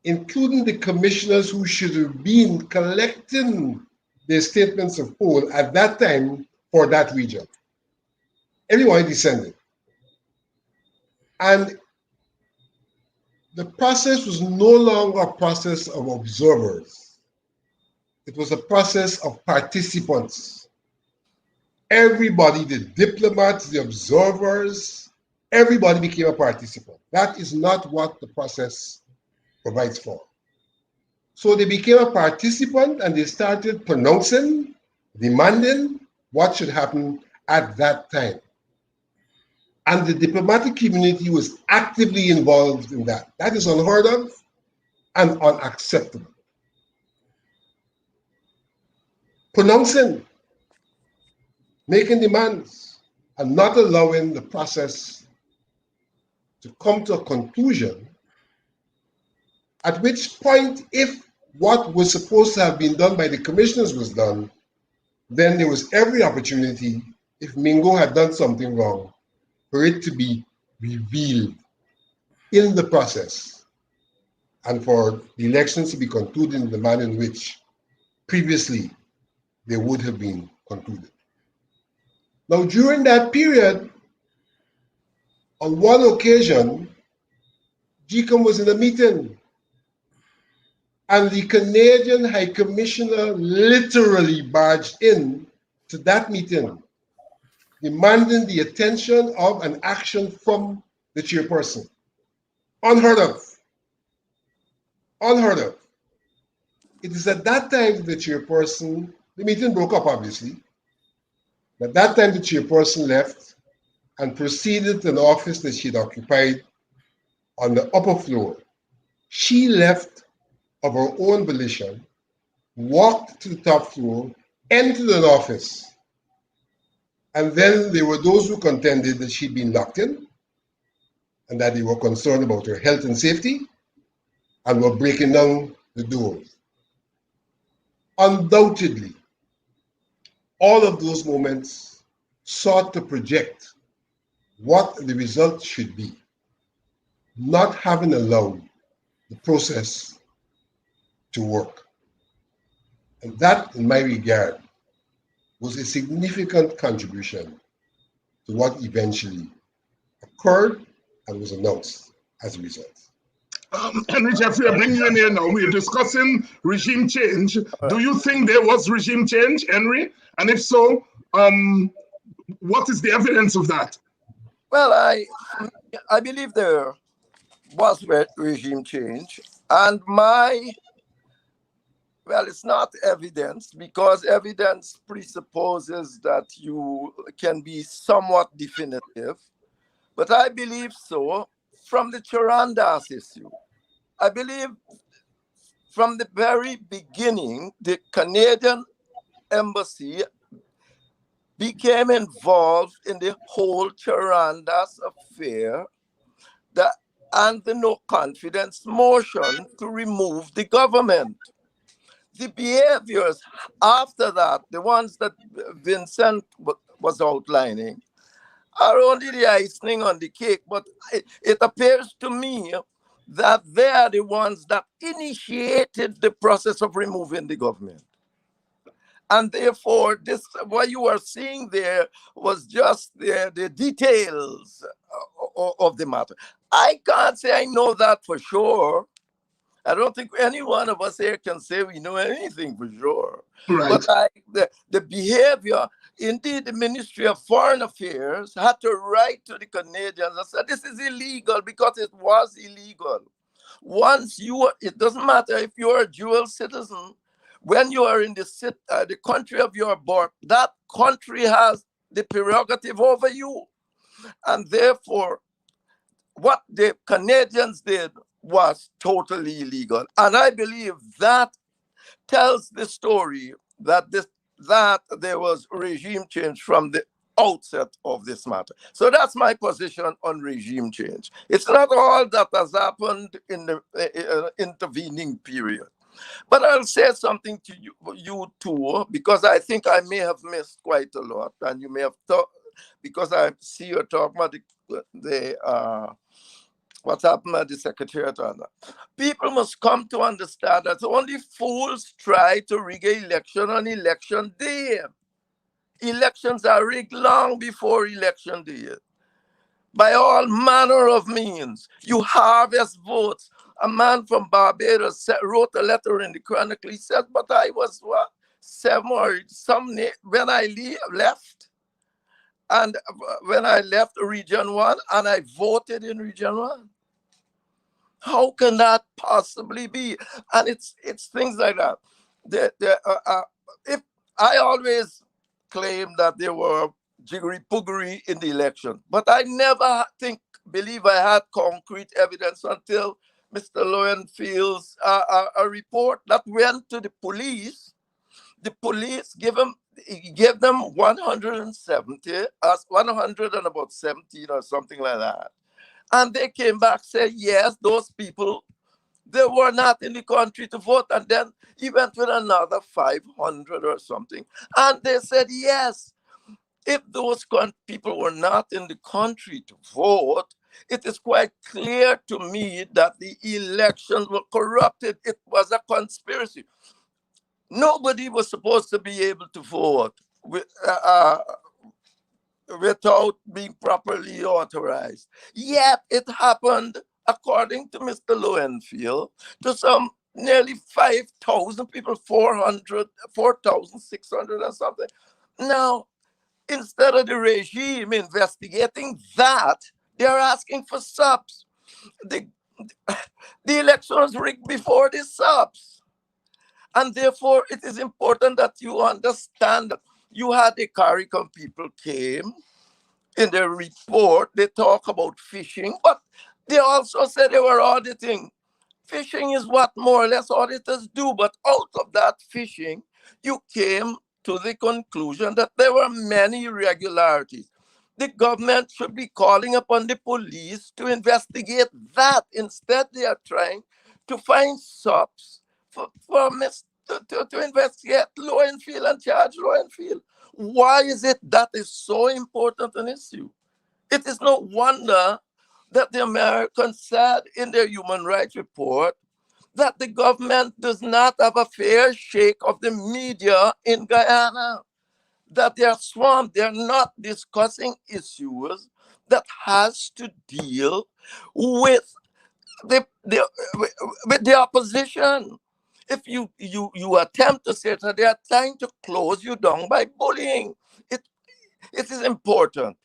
including the commissioners who should have been collecting their statements of poll at that time for that region. Everyone descended. And the process was no longer a process of observers. It was a process of participants. Everybody, the diplomats, the observers, everybody became a participant. That is not what the process provides for. So they became a participant and they started pronouncing, demanding what should happen at that time. And the diplomatic community was actively involved in that. That is unheard of and unacceptable. Pronouncing, making demands, and not allowing the process to come to a conclusion, at which point, if what was supposed to have been done by the commissioners was done, then there was every opportunity, if Mingo had done something wrong, for it to be revealed in the process and for the elections to be concluded in the manner in which previously they would have been concluded. Now, during that period, on one occasion, GECOM was in a meeting, and the Canadian High Commissioner literally barged in to that meeting, demanding the attention of an action from the chairperson. Unheard of. Unheard of. It is at that time that the chairperson, the meeting broke up obviously, at that time the chairperson left and proceeded to an office that she had occupied on the upper floor. She left of her own volition, walked to the top floor, entered an office, and then there were those who contended that she'd been locked in and that they were concerned about her health and safety and were breaking down the doors. Undoubtedly, all of those moments sought to project what the result should be, not having allowed the process to work. And that, in my regard, was a significant contribution to what eventually occurred and was announced as a result. Henry Jeffrey, I bring you in here now. We're discussing regime change. Do you think there was regime change, Henry? And if so, what is the evidence of that? Well, I believe there was regime change, and well, it's not evidence, because evidence presupposes that you can be somewhat definitive. But I believe so from the Charandas issue. I believe from the very beginning, the Canadian embassy became involved in the whole Charandas affair and the no confidence motion to remove the government. The behaviors after that, the ones that Vincent was outlining, are only the icing on the cake. But it appears to me that they are the ones that initiated the process of removing the government. And therefore, this what you are seeing there was just the details of the matter. I can't say I know that for sure. I don't think any one of us here can say we know anything for sure. Right. But the behavior, indeed, the Ministry of Foreign Affairs had to write to the Canadians and say, this is illegal, because it was illegal. Once it doesn't matter if you're a dual citizen, when you are in the country of your birth, that country has the prerogative over you. And therefore, what the Canadians did was totally illegal. And I believe that tells the story that there was regime change from the outset of this matter. So that's my position on regime change. It's not all that has happened in the intervening period. But I'll say something to you too, because I think I may have missed quite a lot, and you may have thought, because I see you talking about what happened at the Secretariat on that. People must come to understand that only fools try to rig an election on election day. Elections are rigged long before election day. By all manner of means. You harvest votes. A man from Barbados wrote a letter in the Chronicle. He said, but I was 7 or some when I left. And when I left Region 1, and I voted in Region 1. How can that possibly be? And it's things like that. If I always claim that there were jiggery-poogery in the election, but I never believe I had concrete evidence until Mr. Lowenfield's a report that went to the police. The police gave them 170, 100 and about 17 or something like that. And they came back, said, yes, those people, they were not in the country to vote. And then he went with another 500 or something. And they said, yes, if those people were not in the country to vote, it is quite clear to me that the elections were corrupted. It was a conspiracy. Nobody was supposed to be able to vote without being properly authorized. Yet it happened, according to Mr. Lowenfield, to some nearly 5,000 people, 4,600 or something. Now, instead of the regime investigating that, they're asking for subs. The election was rigged before the subs. And therefore, it is important that you understand that you had the CARICOM people came in their report. They talk about fishing, but they also said they were auditing. Fishing is what more or less auditors do. But out of that fishing, you came to the conclusion that there were many irregularities. The government should be calling upon the police to investigate that. Instead, they are trying to find subs to investigate Lowenfield and charge Lowenfield. Why is it that is so important an issue? It is no wonder that the Americans said in their human rights report that the government does not have a fair shake of the media in Guyana, that they are swamped. They are not discussing issues that has to deal with the opposition. If you attempt to say that they are trying to close you down by bullying, it is important.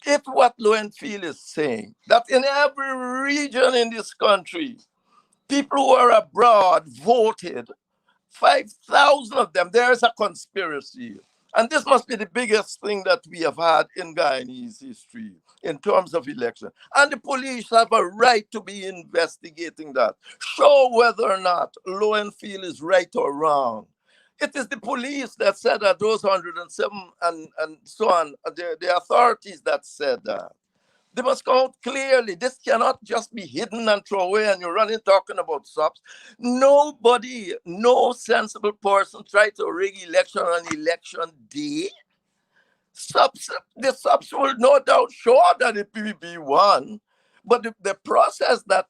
If what Lowenfield is saying, that in every region in this country, people who are abroad voted, 5,000 of them, there is a conspiracy. And this must be the biggest thing that we have had in Guyanese history in terms of election. And the police have a right to be investigating that. Show whether or not Lowenfield is right or wrong. It is the police that said that those 107 and so on, the authorities that said that. They must come out clearly. This cannot just be hidden and thrown away and you're running talking about subs. Nobody, no sensible person tried to rig election on election day. The subs will no doubt show that the PPP won, but the process that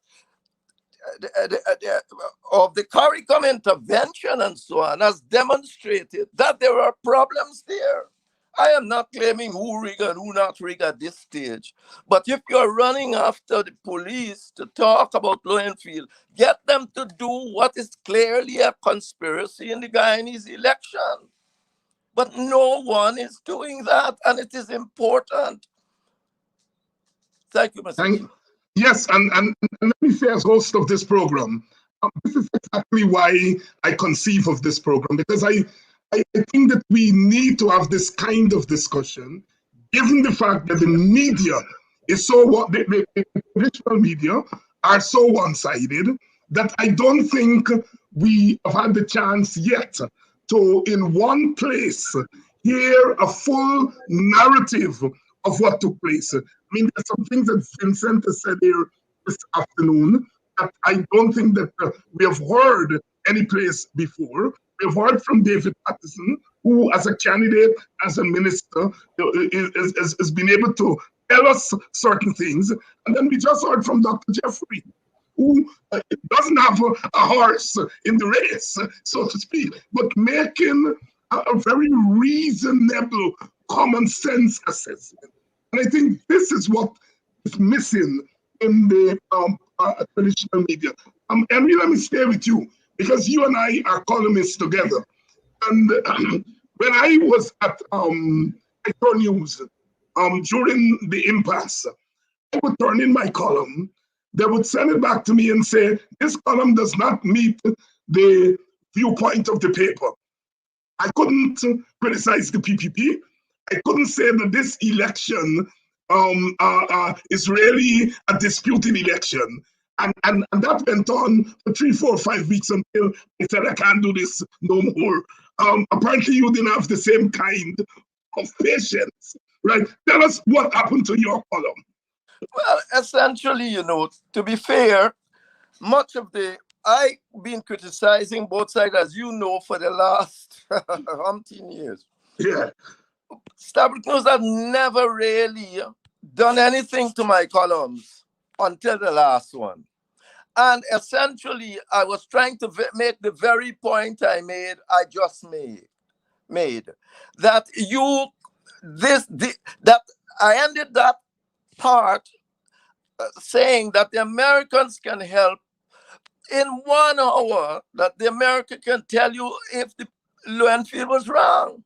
of the CARICOM intervention and so on has demonstrated that there are problems there. I am not claiming who rig and who not rig at this stage. But if you're running after the police to talk about Lowenfield, get them to do what is clearly a conspiracy in the Guyanese election. But no one is doing that, and it is important. Thank you, Mr. Chief. Yes, and let me say, as host of this program, this is exactly why I conceive of this program, because I think that we need to have this kind of discussion, given the fact that the media is so, the traditional media are so one-sided, that I don't think we have had the chance yet to, in one place, hear a full narrative of what took place. I mean, there's some things that Vincent has said here this afternoon that I don't think that we have heard any place before. We've heard from David Patterson, who as a candidate, as a minister, has been able to tell us certain things. And then we just heard from Dr. Jeffrey, who doesn't have a horse in the race, so to speak, but making a very reasonable common sense assessment. And I think this is what is missing in the traditional media. Henry, let me stay with you, because you and I are columnists together. And when I was at Echo News during the impasse, I would turn in my column. They would send it back to me and say, this column does not meet the viewpoint of the paper. I couldn't criticize the PPP. I couldn't say that this election is really a disputed election. And that went on for 3, 4, 5 weeks until I said, I can't do this no more. Apparently you didn't have the same kind of patience, right? Tell us what happened to your column. Well, essentially, to be fair, much of I've been criticizing both sides, as you know, for the last umpteen years. Yeah. Established news have never really done anything to my columns until the last one. And essentially, I was trying to make the very point I just made that that I ended that part saying that the Americans can help in 1 hour, that the American can tell you if the Lowenfield was wrong.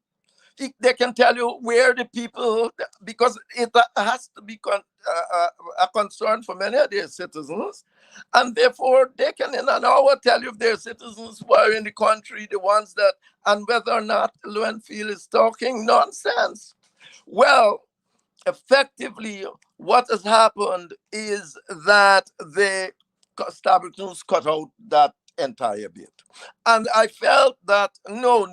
They can tell you where the people, because it has to be a concern for many of their citizens, and therefore they can in an hour tell you if their citizens were in the country, the ones that, and whether or not Lowenfield is talking nonsense. Well, effectively, what has happened is that the establishments cut out that entire bit. And I felt that no.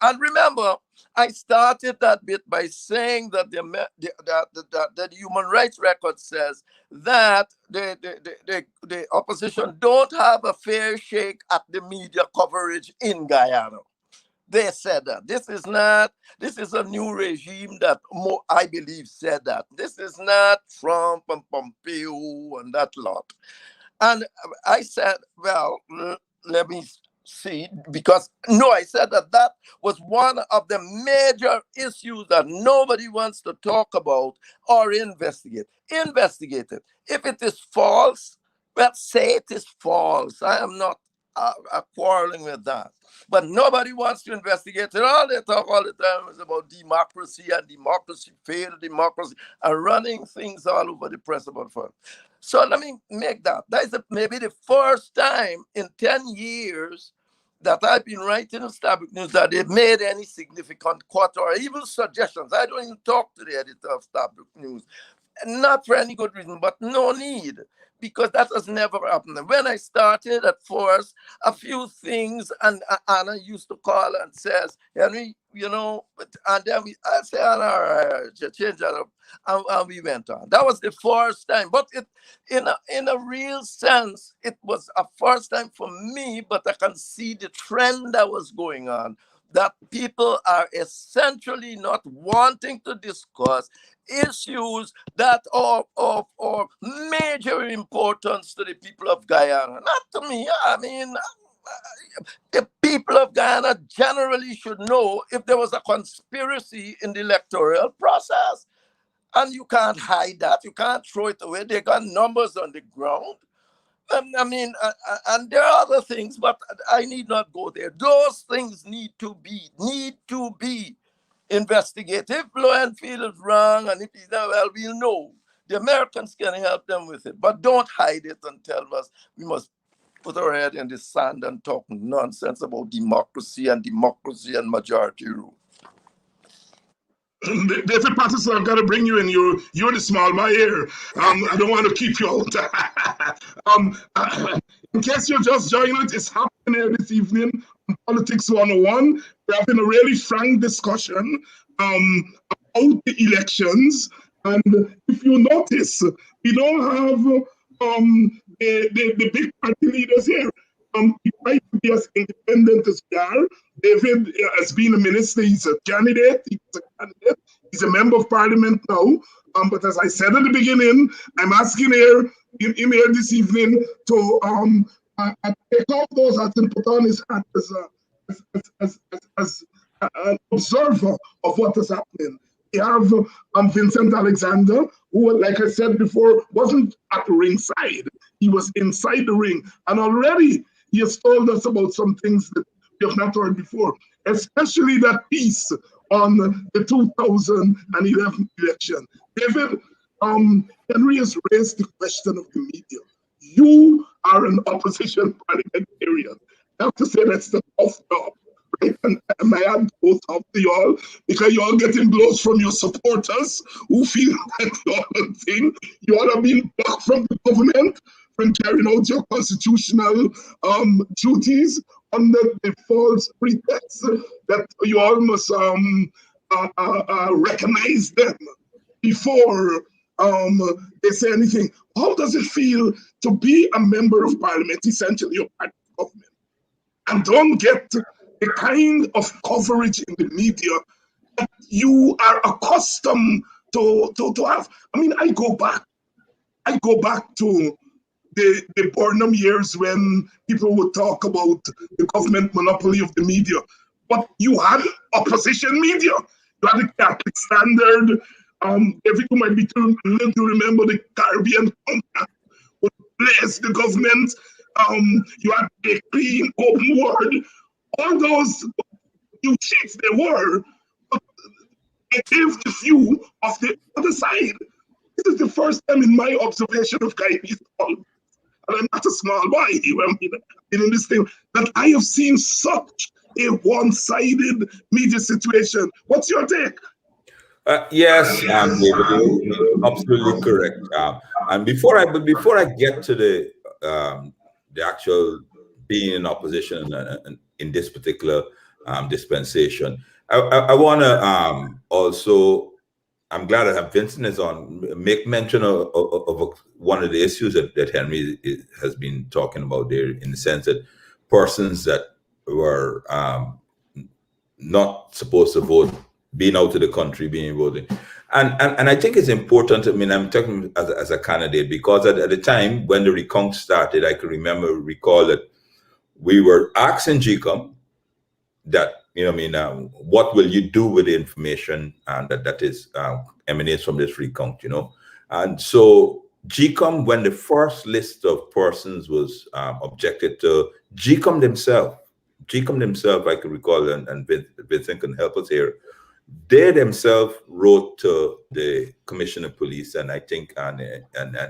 And remember, I started that bit by saying that the human rights record says that the opposition don't have a fair shake at the media coverage in Guyana. They said that. This is a new regime that I believe said that. This is not Trump and Pompeo and that lot. And I said, well, let me see, because I said that was one of the major issues that nobody wants to talk about or investigate. Investigate it. If it is false, well, say it is false. I am not quarreling with that. But nobody wants to investigate it. All they talk all the time is about democracy and democracy, failed democracy, and running things all over the press about fun. So let me make that. That is maybe the first time in 10 years that I've been writing established news that they've made any significant cut or even suggestions. I don't even talk to the editor of established news. Not for any good reason, but no need, because that has never happened. When I started at first, a few things, and Anna used to call and says, Henry, and then I say, Anna, change that up, and we went on. That was the first time, but in a real sense, it was a first time for me, but I can see the trend that was going on, that people are essentially not wanting to discuss issues that are of major importance to the people of Guyana. Not to me. I mean, the people of Guyana generally should know if there was a conspiracy in the electoral process. And you can't hide that. You can't throw it away. They got numbers on the ground. And there are other things, but I need not go there. Those things need to be investigated. If Lowenfield is wrong and if he's not, well, we'll know. The Americans can help them with it, but don't hide it and tell us we must put our head in the sand and talk nonsense about democracy and majority rule. David Patterson, I've got to bring you in. You're the small my here. I don't want to keep you out. In case you're just joining us, it's happening here this evening on Politics 101. We're having a really frank discussion about the elections. And if you notice, we don't have the big party leaders here. We try to be as independent as we are. David has been a minister. He's a candidate. He's a member of parliament now. But as I said at the beginning, I'm asking him here this evening to take off those hats and put on his hat as an observer of what is happening. We have Vincent Alexander, who, like I said before, wasn't at the ringside. He was inside the ring. And already he has told us about some things that we have not heard before, especially that piece on the 2011 election. David, Henry has raised the question of the media. You are an opposition parliamentarian. I have to say that's the tough job. Right? And my hand goes up to you all because you all getting blows from your supporters who feel that you all think you all have been blocked from the government from carrying out your constitutional duties under the false pretext that you all must recognize them before they say anything. How does it feel to be a member of parliament, essentially you're part of government, and don't get the kind of coverage in the media that you are accustomed to have? I mean, I go back to the Burnham years when people would talk about the government monopoly of the media. But you had opposition media. You had the Catholic Standard. Everyone might be too little to remember the Caribbean Compact would bless the government. You had the Clean Open World. All those new chiefs they were, but they gave the view of the other side. This is the first time in my observation of Guyanese politics, and I'm not a small boy, in this thing, that I have seen such a one-sided media situation. What's your take? Yes, David, you're absolutely correct. And before I get to the actual being in opposition in this particular dispensation, I want to also. I'm glad that Vincent is on. Make mention of one of the issues that Henry has been talking about there, in the sense that persons that were not supposed to vote, being out of the country, being voting. And I think it's important. I mean, I'm talking as a candidate, because at the time when the recount started, I can recall that we were asking GCOM that, what will you do with the information that is emanates from this recount, And so GCOM, when the first list of persons was objected to, GCOM themselves, I can recall, and Vincent can help us here, they themselves wrote to the Commissioner of Police, and I think, and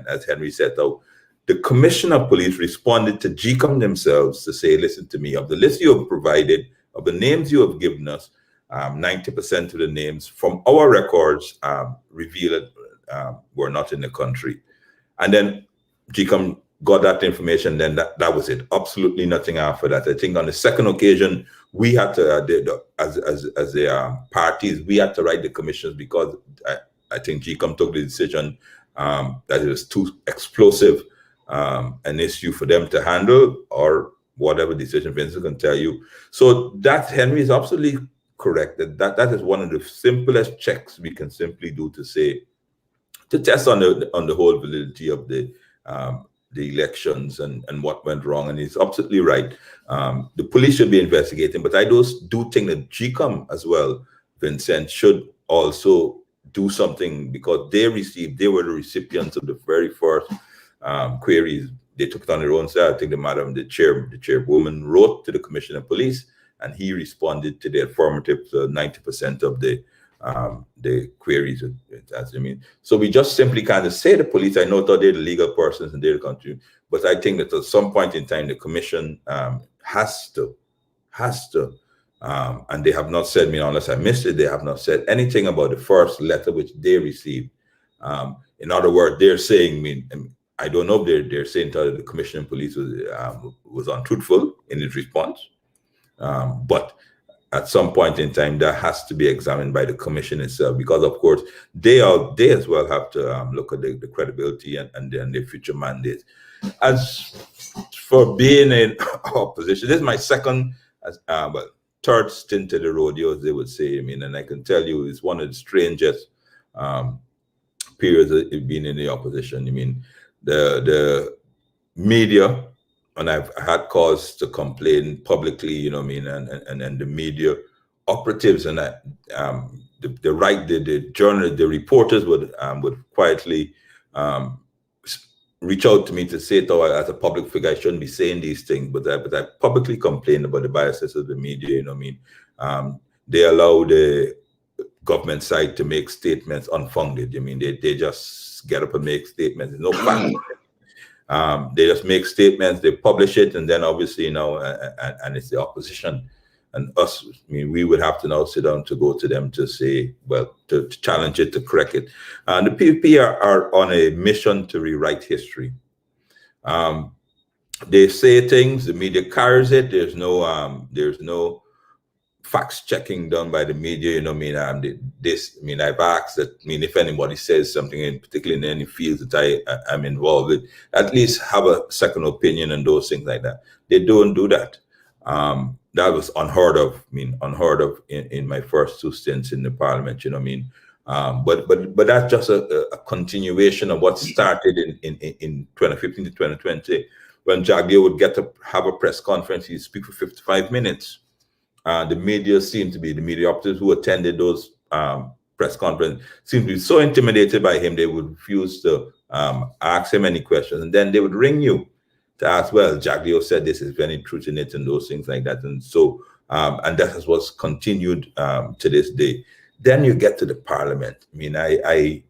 as Henry said, though, the Commissioner of Police responded to GCOM themselves to say, listen to me, of the list you have provided, of the names you have given us, 90% of the names from our records revealed were not in the country. And then GCOM got that information, then that was it. Absolutely nothing after that. I think on the second occasion, we had to, as the parties, we had to write the commissions, because I think GCOM took the decision that it was too explosive an issue for them to handle, or whatever decision Vincent can tell you. So that, Henry, is absolutely correct. That is one of the simplest checks we can simply do to say, to test on the whole validity of the elections and what went wrong. And he's absolutely right. The police should be investigating, but I do think that GCOM as well, Vincent, should also do something, because they were the recipients of the very first queries. They took it on their own side. I think the chairwoman wrote to the Commissioner of Police, and he responded to the affirmative 90% of the queries. So we just simply kind of say the police, I know that they're the legal persons in their country, but I think that at some point in time, the Commission has to, and they have not said, unless I missed it, they have not said anything about the first letter which they received. In other words, they're saying, I don't know if they're saying that the Commissioner of Police was untruthful in its response, but at some point in time, that has to be examined by the Commission itself, because of course they as well have to look at the credibility and their future mandates. As for being in opposition, this is my third stint at the rodeo, as they would say. And I can tell you, it's one of the strangest periods of being in the opposition. The media, and I've had cause to complain publicly, and the media operatives and the reporters would quietly reach out to me to say, as a public figure, I shouldn't be saying these things, but I publicly complained about the biases of the media. They allow the government side to make statements unfounded. They just get up and make statements. There's no fact. They just make statements, they publish it, and then obviously, and it's the opposition and us. We would have to now sit down to go to them to say, well, to challenge it, to correct it. And the PPP are on a mission to rewrite history. They say things, the media carries it. There's no facts checking done by the media. You know, I've asked that. If anybody says something, in particular in any fields that I'm involved with, at least have a second opinion and those things like that. They don't do that. That was unheard of. Unheard of in my first 2 stints in the parliament. You know what I mean? But that's just a continuation of what started in 2015 to 2020, when Jagdeo would get to have a press conference. He'd speak for 55 minutes. The media operatives who attended those press conferences seemed to be so intimidated by him, they would refuse to ask him any questions. And then they would ring you to ask, well, Jagdeo said this, is there any truth in it, and those things like that. And so, and that is what's continued to this day. Then you get to the parliament. I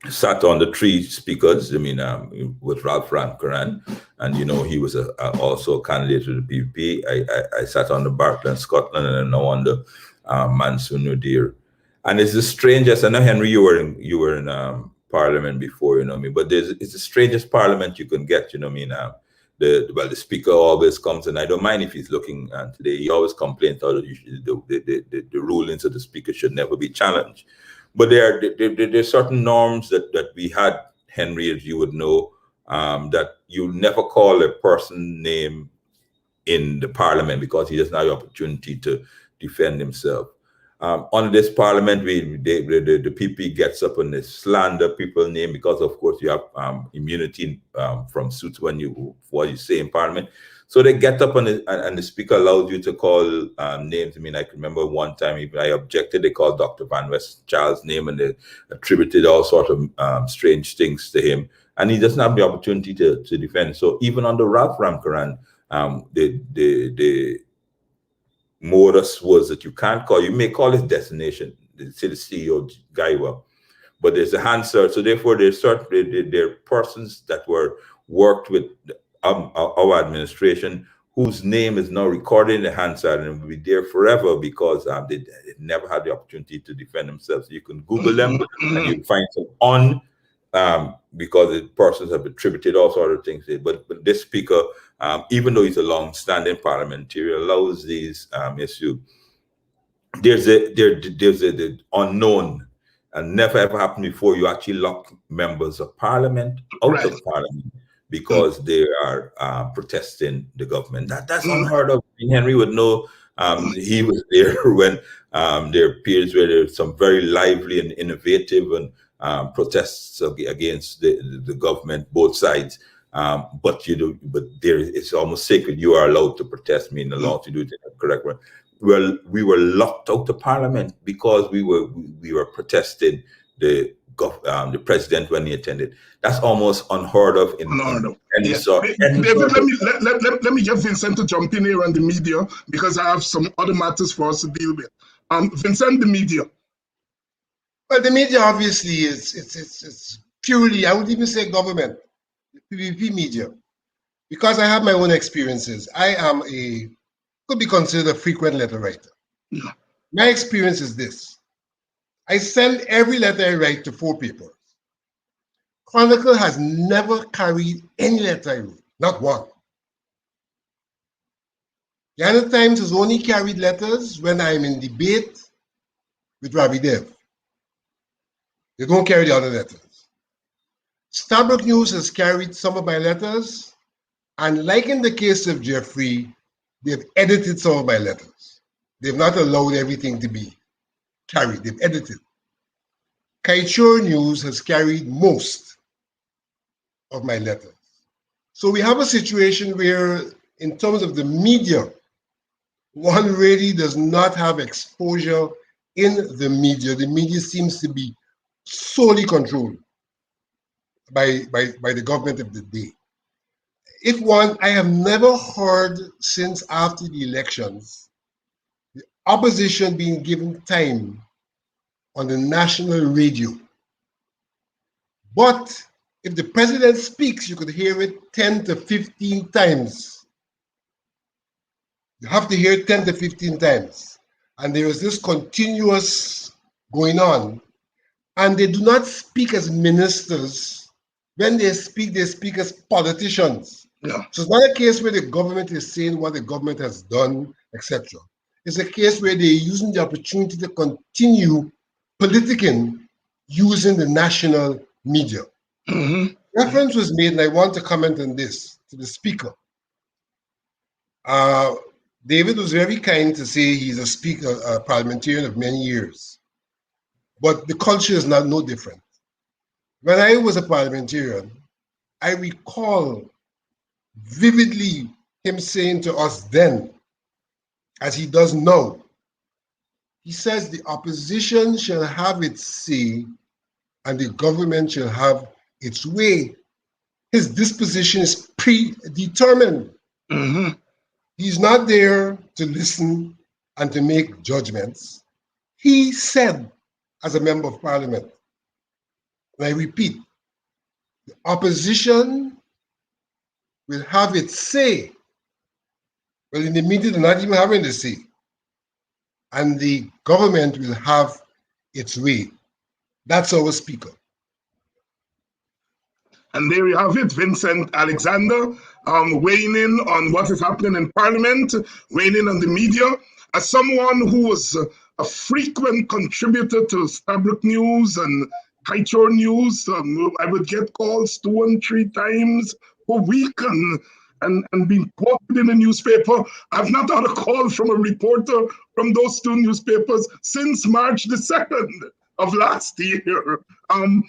sat on the 3 speakers, with Ralph Ramkaran, and he was also a candidate to the PPP. I sat on the Barclay Scotland, and now on the Mansour Nadir. And it's the strangest. I know, Henry, you were in Parliament before, but it's the strangest Parliament you can get. The speaker always comes, and I don't mind if he's looking today. He always complains that the rulings of the speaker should never be challenged. But there are certain norms that we had, Henry, as you would know, that you never call a person name in the parliament because he doesn't have the opportunity to defend himself. Under this parliament, the PP gets up and they slander people's name because, of course, you have immunity from suits what you say in parliament. So they get up and the speaker allows you to call names. I can remember one time even I objected. They called Dr. Van West Charles' name and they attributed all sorts of strange things to him. And he doesn't have the opportunity to defend. So even under Ralph Ramkaran, the modus was that you may call his destination, say the CEO Gaiwa, but there's a Hansard. So therefore, there are persons that worked with our administration whose name is now recorded in the Hansard and will be there forever because they never had the opportunity to defend themselves. So you can Google them and you find some because the persons have attributed all sorts of things. But this speaker, even though he's a long-standing parliamentarian, allows these issues. There's the unknown, and never ever happened before. You actually lock members of parliament out of parliament because they are protesting the government. That's unheard of. Henry would know. He was there when there are periods where there's some very lively and innovative and protests against the government, both sides. But it's almost sacred. You are allowed to protest, allowed to do it in the correct way. Well, we were locked out of parliament because we were protesting the president when he attended. That's almost unheard of in any sort. David, let me get Vincent to jump in here on the media because I have some other matters for us to deal with. Vincent, the media. Well, the media obviously it's purely, I would even say government, the PPP media, because I have my own experiences. I am could be considered a frequent letter writer. Yeah. My experience is this. I send every letter I write to 4 papers. Chronicle has never carried any letter I wrote, not one. The other Times has only carried letters when I'm in debate with Ravi Dev. They don't carry the other letters. Starbuck News has carried some of my letters, and like in the case of Jeffrey, they've edited some of my letters. They've not allowed everything to be carried. They've edited. Kaichur News has carried most of my letters. So we have a situation where, in terms of the media, one really does not have exposure in the media. The media seems to be solely controlled by the government of the day. I have never heard since after the elections, the opposition being given time on the national radio. But if the president speaks, you could hear it 10 to 15 times. You have to hear it 10 to 15 times. And there is this continuous going on. And they do not speak as ministers. When they speak as politicians. Yeah. So it's not a case where the government is saying what the government has done, etc. is a case where they're using the opportunity to continue politicking using the national media. Reference was made, and I want to comment on this to the speaker. David was very kind to say he's a speaker, a parliamentarian of many years, but the culture is not no different. When I was a parliamentarian, I recall vividly him saying to us then, as he does now, he says the opposition shall have its say and the government shall have its way. His disposition is predetermined. He's not there to listen and to make judgments. He said, as a member of parliament, and I repeat, the opposition will have its say. Well, in the media, they're not even having the say. And the government will have its way. That's our speaker. And there you have it, Vincent Alexander, weighing in on what is happening in Parliament, weighing in on the media. As someone who was a frequent contributor to Stabrook News and Kaitor News, I would get calls 2 and 3 times a week and being quoted in the newspaper. I've not had a call from a reporter from those 2 newspapers since March the 2nd of last year. When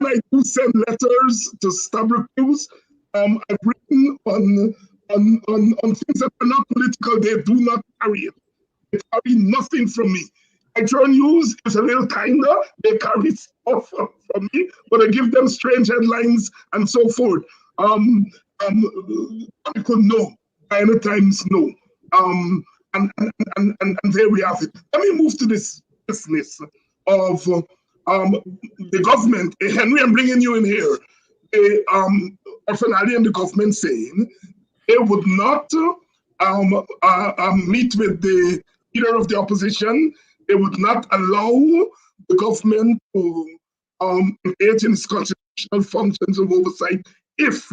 I do send letters to Stabrook News, I've written on things that are not political. They do not carry it. They carry nothing from me. Kaitor News is a little kinder. They carry stuff from me, but I give them strange headlines and so forth. I could know, many times no. And there we have it. Let me move to this business of the government. Henry, I'm bringing you in here. Orphanali and the government saying they would not meet with the leader of the opposition. They would not allow the government to engage in its constitutional functions of oversight if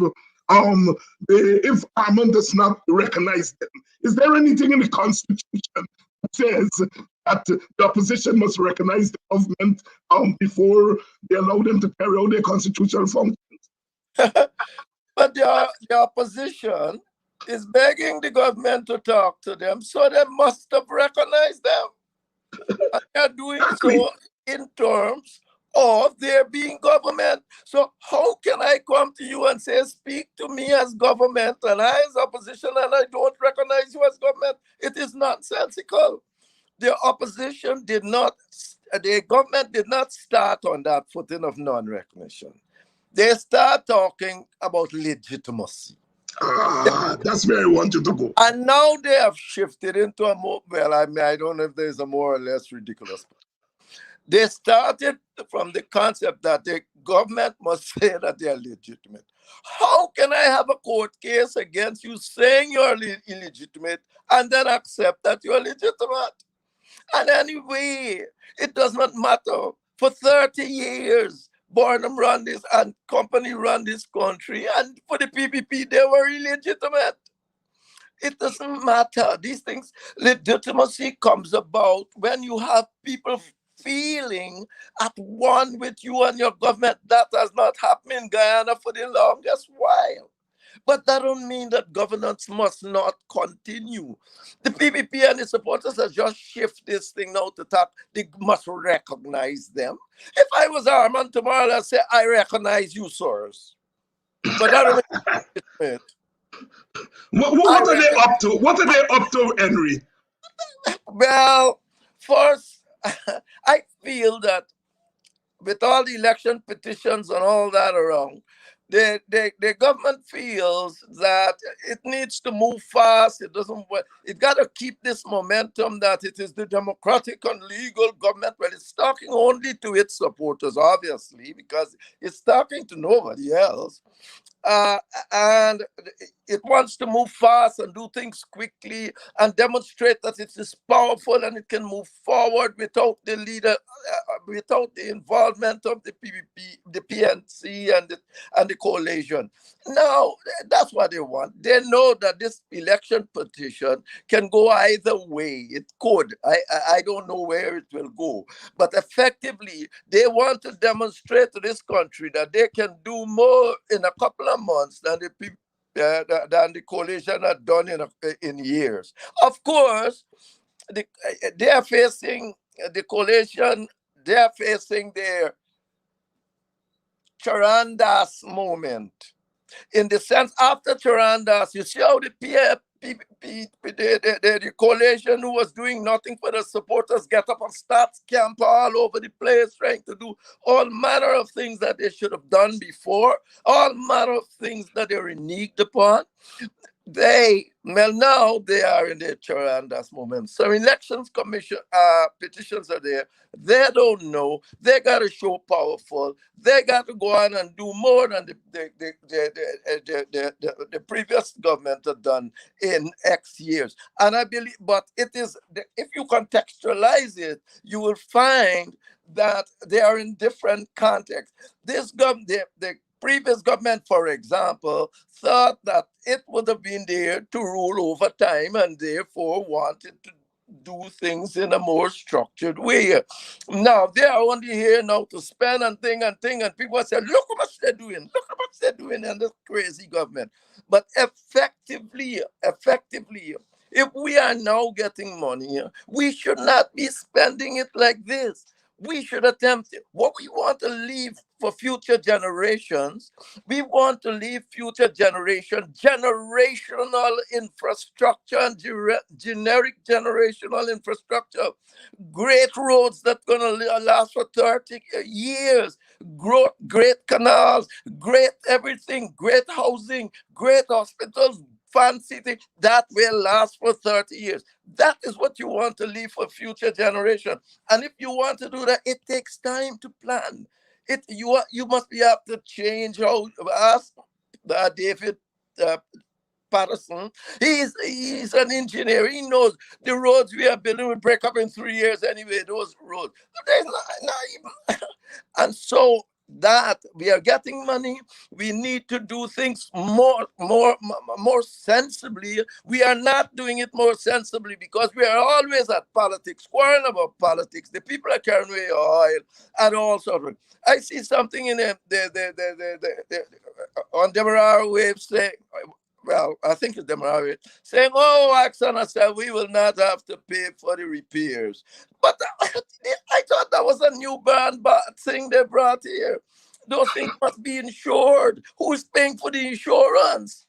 Armand does not recognize them. Is there anything in the Constitution that says that the opposition must recognize the government before they allow them to carry out their constitutional functions? But the opposition is begging the government to talk to them, so they must have recognized them. And they're doing so in terms of there being government. So how can I come to you and say, speak to me as government and I as opposition and I don't recognize you as government? It is nonsensical. The opposition did not, the government did not start on that footing of non-recognition. They start talking about legitimacy. That's where I want you to go. And now they have shifted into a more, well, I don't know if there's a more or less ridiculous. They started from the concept that the government must say that they are legitimate. How can I have a court case against you saying you're illegitimate and then accept that you're legitimate? And anyway, it does not matter. For 30 years, Barnum run this and company run this country, and for the PPP, they were illegitimate. It doesn't matter. These things, legitimacy comes about when you have people feeling at one with you and your government. That has not happened in Guyana for the longest while. But that don't mean that governance must not continue. The PPP and its supporters have just shifted this thing now to talk. They must recognize them. If I was Armand tomorrow, I'd say, I recognize you, sirs. But that don't mean what are they up to? What are they up to, Henry? Well, first, I feel that with all the election petitions and all that around, the government feels that it needs to move fast. It doesn't. It got to keep this momentum that it is the democratic and legal government. Well, it's talking only to its supporters, obviously, because it's talking to nobody else. And it wants to move fast and do things quickly and demonstrate that it is powerful and it can move forward without the leader, without the involvement of the PVP, the PNC, and the coalition. Now, that's what they want. They know that this election petition can go either way. It could. I don't know where it will go. But effectively, they want to demonstrate to this country that they can do more in a couple of months than the coalition had done in years. Of course, they are facing the coalition. They are facing their Charandas moment. In the sense, after Charandas, you see how the coalition who was doing nothing for the supporters get up and start camp all over the place, trying to do all manner of things that they should have done before, all manner of things that they reneged upon. Now they are in the Charandas moment. So elections commission petitions are there. They don't know. They got to show powerful. They got to go on and do more than the previous government had done in X years. And I believe, but it is, if you contextualize it, you will find that they are in different contexts. This government, the previous government, for example, thought that it would have been there to rule over time and therefore wanted to do things in a more structured way. Now, they are only here now to spend and people say, look how much they're doing, and this crazy government. But effectively, if we are now getting money, we should not be spending it like this. We should attempt it. What we want to leave for future generations, we want to leave future generations generational infrastructure and generic generational infrastructure, great roads that's going to last for 30 years, great canals, great everything, great housing, great hospitals, fancy thing that will last for 30 years. That is what you want to leave for future generation. And if you want to do that, it takes time to plan. You must be able to change how. Ask David Patterson. He's an engineer. He knows the roads we are building will break up in 3 years anyway. Those roads. There's not even. And so that we are getting money, we need to do things more sensibly. We are not doing it more sensibly because we are always at politics, quarreling about politics. The people are carrying away oil and all sorts of. I see something in on Demerara Wave saying, well, I think it's Demerara saying, oh, Oksana said we will not have to pay for the repairs. But I thought that was a new thing they brought here. Those things must be insured. Who's paying for the insurance?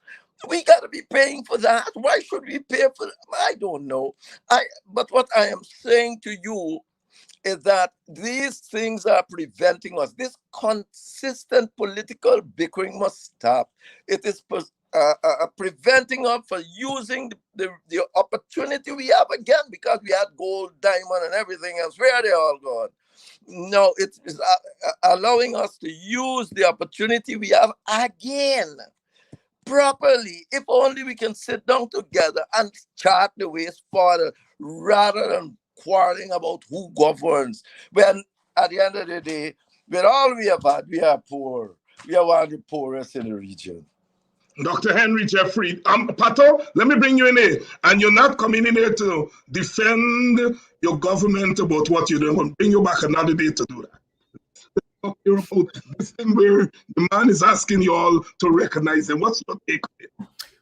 We got to be paying for that. Why should we pay for that? I don't know. But what I am saying to you is that these things are preventing us. This consistent political bickering must stop. It is preventing us from using the opportunity we have again, because we had gold, diamond, and everything else. Where are they all gone? No, it is allowing us to use the opportunity we have again properly. If only we can sit down together and chart the ways forward rather than quarreling about who governs. When at the end of the day, with all we have had, we are poor. We are one of the poorest in the region. Dr. Henry Jeffrey, Pato, let me bring you in here. And you're not coming in here to defend your government about what you're doing. I'm going to bring you back another day to do that. This thing where the man is asking you all to recognize him. What's your take on it?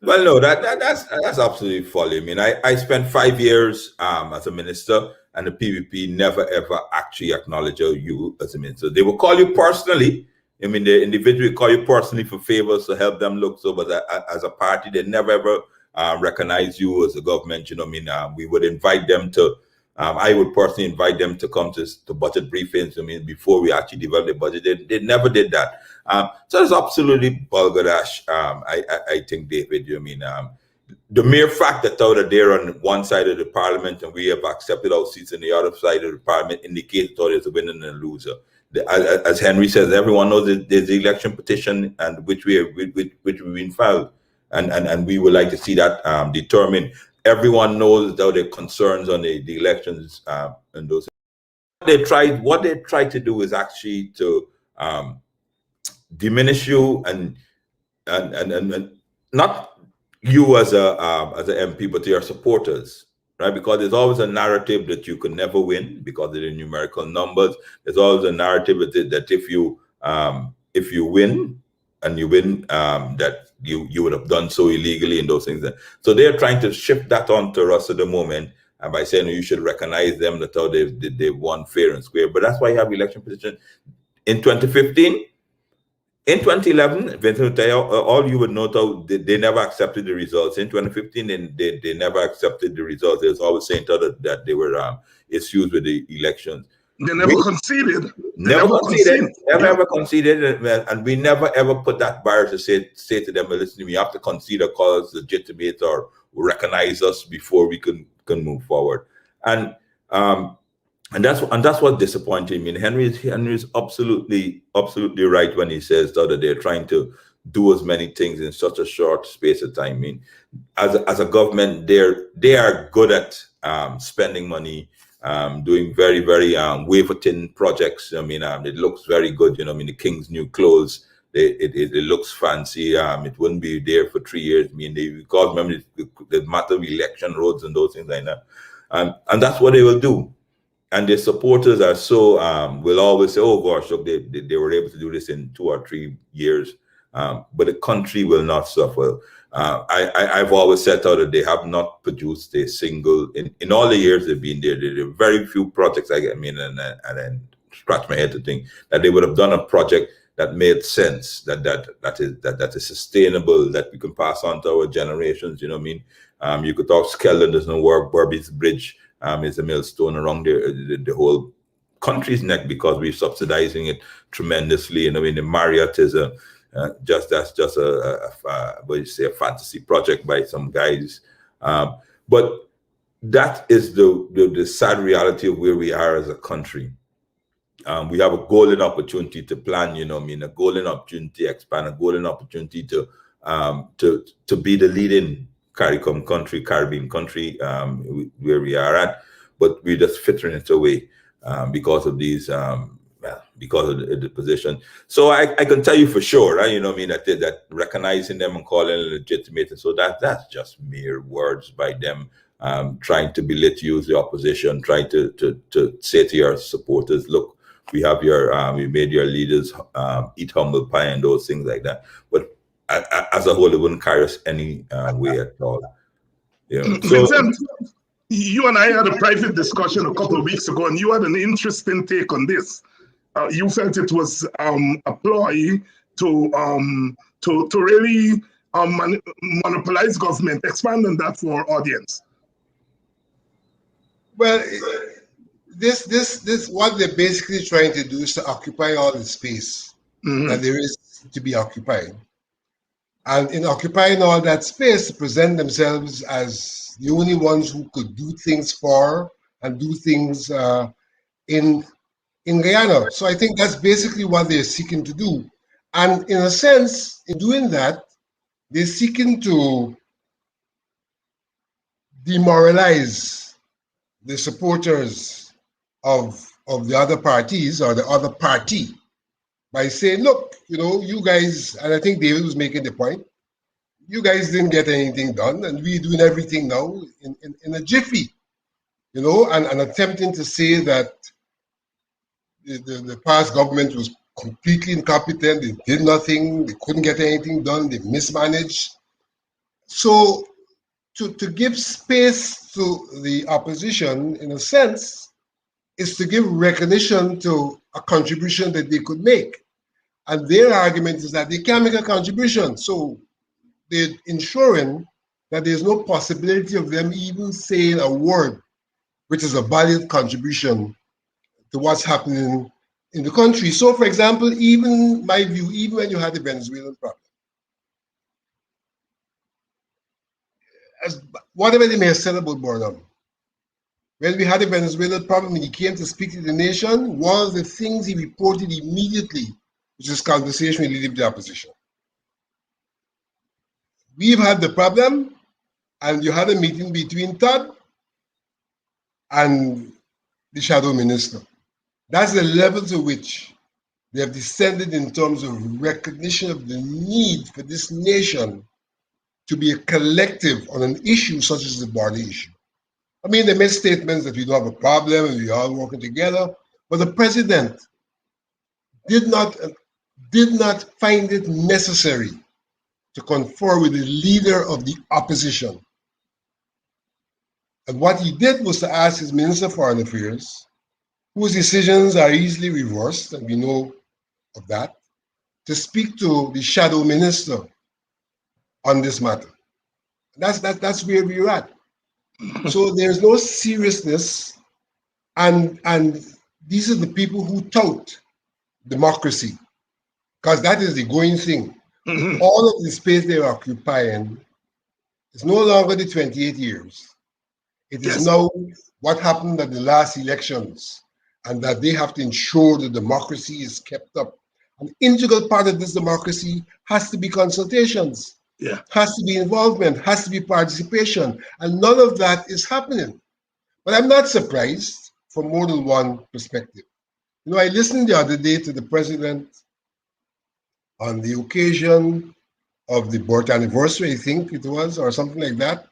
Well, no, that's absolutely folly. I mean, I spent 5 years as a minister, and the PVP never ever actually acknowledged you as a minister. They will call you personally. I mean, the individual call you personally for favors to help them look so, but as a party, they never ever recognize you as a government. You know what I mean? We would invite them to, I would personally invite them to come to budget briefings. I mean, before we actually developed the budget, they never did that. So it's absolutely balderdash. I think, David, you know what I mean? The mere fact that they're on one side of the parliament and we have accepted our seats on the other side of the parliament indicates that there's a winner and a loser. As Henry says, everyone knows that there's the election petition and which we've been filed. and we would like to see that determined. Everyone knows though the concerns on the elections and those. What they tried to do is actually to diminish you and not you as a MP, but your supporters, right? Because there's always a narrative that you can never win because of the numerical numbers. There's always a narrative that if you win and you win, that you would have done so illegally and those things. So they're trying to shift that onto us at the moment, and by saying you should recognize them that how they've won fair and square. But that's why you have election position in 2015. In 2011, Vincent, all you would know, they never accepted the results. In 2015, they never accepted the results. They was always saying that there were issues with the elections. They never conceded. Never ever conceded, and we never ever put that barrier to say to them, listen, we have to concede or call us legitimate or recognize us before we can move forward. And that's what's disappointing. I mean, Henry is absolutely right when he says that they're trying to do as many things in such a short space of time. I mean, as a government, they are good at spending money, doing very, very wafer thin projects. I mean, it looks very good. You know, I mean, the King's new clothes, it looks fancy. It wouldn't be there for 3 years. I mean, because remember the matter of election roads and those things like that. And that's what they will do. And their supporters are so will always say, "Oh gosh, look, they were able to do this in 2 or 3 years," but the country will not suffer. I've always said that they have not produced a single in all the years they've been there. There are very few projects. And then scratch my head to think that they would have done a project that made sense, that is sustainable, that we can pass on to our generations. You know what I mean? You could talk Skeldon does not work, Burby's Bridge. Is a millstone around the whole country's neck because we're subsidizing it tremendously. And I mean, the Marriott is just a fantasy project by some guys. But that is the sad reality of where we are as a country. We have a golden opportunity to plan, you know what I mean, a golden opportunity to expand, a golden opportunity to be the leading CARICOM country, Caribbean country, where we are at, but we're just filtering it away because of these, because of the position. So I can tell you for sure, right, you know what I mean, that recognizing them and calling it legitimate, and so that's just mere words by them, trying to use the opposition, trying to say to your supporters, look, we have we made your leaders eat humble pie and those things like that. But as a whole, it wouldn't carry us any way at all. You know, so, Vincent, you and I had a private discussion a couple of weeks ago, and you had an interesting take on this. You felt it was a ploy to really monopolize government. Expand on that for our audience. Well, this what they're basically trying to do is to occupy all the space that there is to be occupied. And in occupying all that space, to present themselves as the only ones who could do things for and do things in Guyana. So I think that's basically what they're seeking to do. And in a sense, in doing that, they're seeking to demoralize the supporters of the other parties or the other party by saying, look, you know, you guys, and I think David was making the point, you guys didn't get anything done, and we're doing everything now in a jiffy, you know, and attempting to say that the past government was completely incompetent, they did nothing, they couldn't get anything done, they mismanaged. So to give space to the opposition, in a sense, is to give recognition to a contribution that they could make. And their argument is that they can't make a contribution. So they're ensuring that there's no possibility of them even saying a word which is a valid contribution to what's happening in the country. So, for example, even my view, even when you had the Venezuelan problem, as whatever they may have said about Burnham, when we had the Venezuelan problem and he came to speak to the nation, one of the things he reported immediately was his conversation with the leader of the opposition. we've had the problem, and you had a meeting between Todd and the shadow minister. That's the level to which they have descended in terms of recognition of the need for this nation to be a collective on an issue such as the border issue. I mean, they made statements that we don't have a problem and we're all working together, but the president did not find it necessary to confer with the leader of the opposition. And what he did was to ask his Minister of Foreign Affairs, whose decisions are easily reversed, and we know of that, to speak to the shadow minister on this matter. That's where we're at. So there's no seriousness, and these are the people who tout democracy, because that is the going thing. All of the space they're occupying is no longer the 28 years. It is now what happened at the last elections, and that they have to ensure the democracy is kept up. An integral part of this democracy has to be consultations, has to be involvement, has to be participation, and none of that is happening. But I'm not surprised from more than one perspective. You know, I listened the other day to the president on the occasion of the birth anniversary, I think it was, or something like that,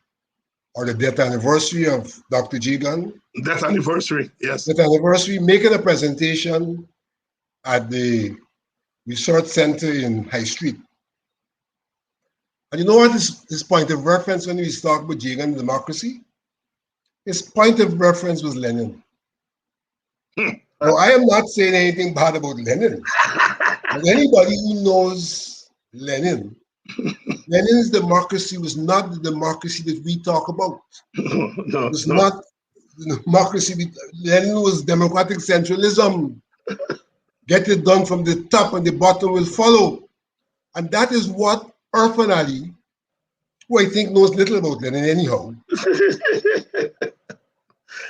or the death anniversary of Dr. Jigan. Death anniversary, yes. Death anniversary, making a presentation at the research center in High Street. And you know what his point of reference when we talk about Jigan and democracy? His point of reference was Lenin. Now, I am not saying anything bad about Lenin. But anybody who knows Lenin, Lenin's democracy was not the democracy that we talk about. No, it was not the democracy. Lenin was democratic centralism. Get it done from the top and the bottom will follow. And that is what Irfan Ali, who I think knows little about Lenin anyhow,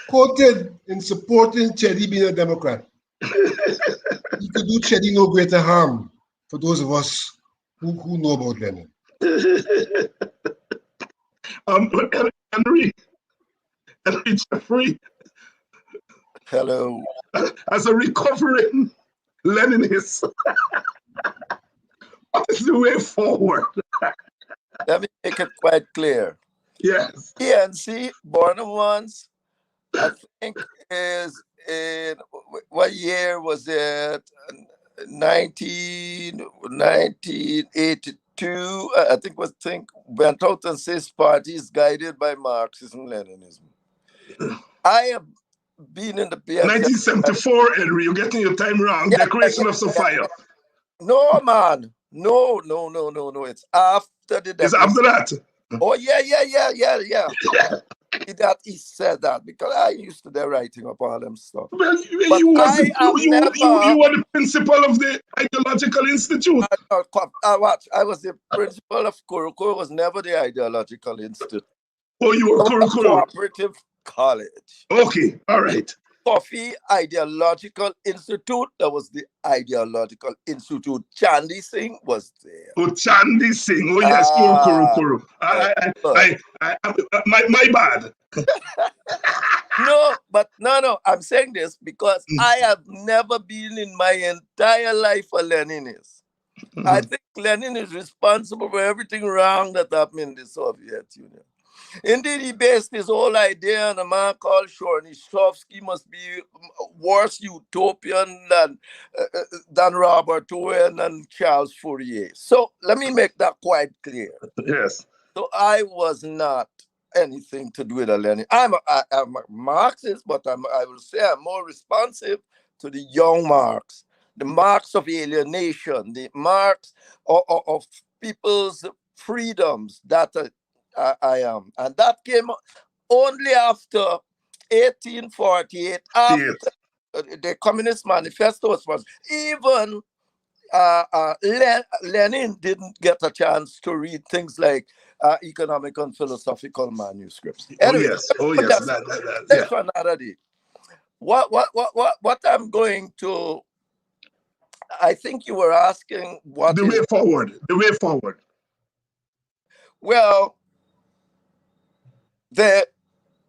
quoted in supporting Chedi being a Democrat. He could do Chedi no greater harm for those of us who know about Lenin. Henry Jeffrey. Hello. As a recovering Leninist, what is the way forward? Let me make it quite clear. Yes. PNC, born once, I think is in, what year was it? 1982, I think went out and says parties guided by Marxism Leninism. I have been in the PNC. 1974, Henry, you're getting your time wrong. Declaration of Sophia. No, man. No. It's after the It's after that. Oh, yeah. That he said that because I used to be writing up all them stuff. Well, you were the principal of the ideological institute. I was the principal of Kuru. Kuru was never the ideological institute. Oh, you were Kuru. Cooperative college. Okay, all right. Coffee Ideological Institute. That was the ideological institute. Chandy Singh was there. Oh, Chandy Singh. Oh, yes, Kuru. My bad. No. I'm saying this because I have never been in my entire life a Leninist. I think Lenin is responsible for everything wrong that happened in the Soviet Union. Indeed, he based his whole idea on a man called Chernyshovsky must be worse utopian than Robert Owen and Charles Fourier. So let me make that quite clear. Yes. So I was not anything to do with a Lenin. I'm a Marxist, but I will say I'm more responsive to the young Marx, the Marx of alienation, the Marx of people's freedoms that I am. And that came only after 1848, after the Communist Manifesto was even Lenin didn't get a chance to read things like economic and philosophical manuscripts. Anyway, that's for another day. What I'm going to, I think you were asking what the way forward. Well,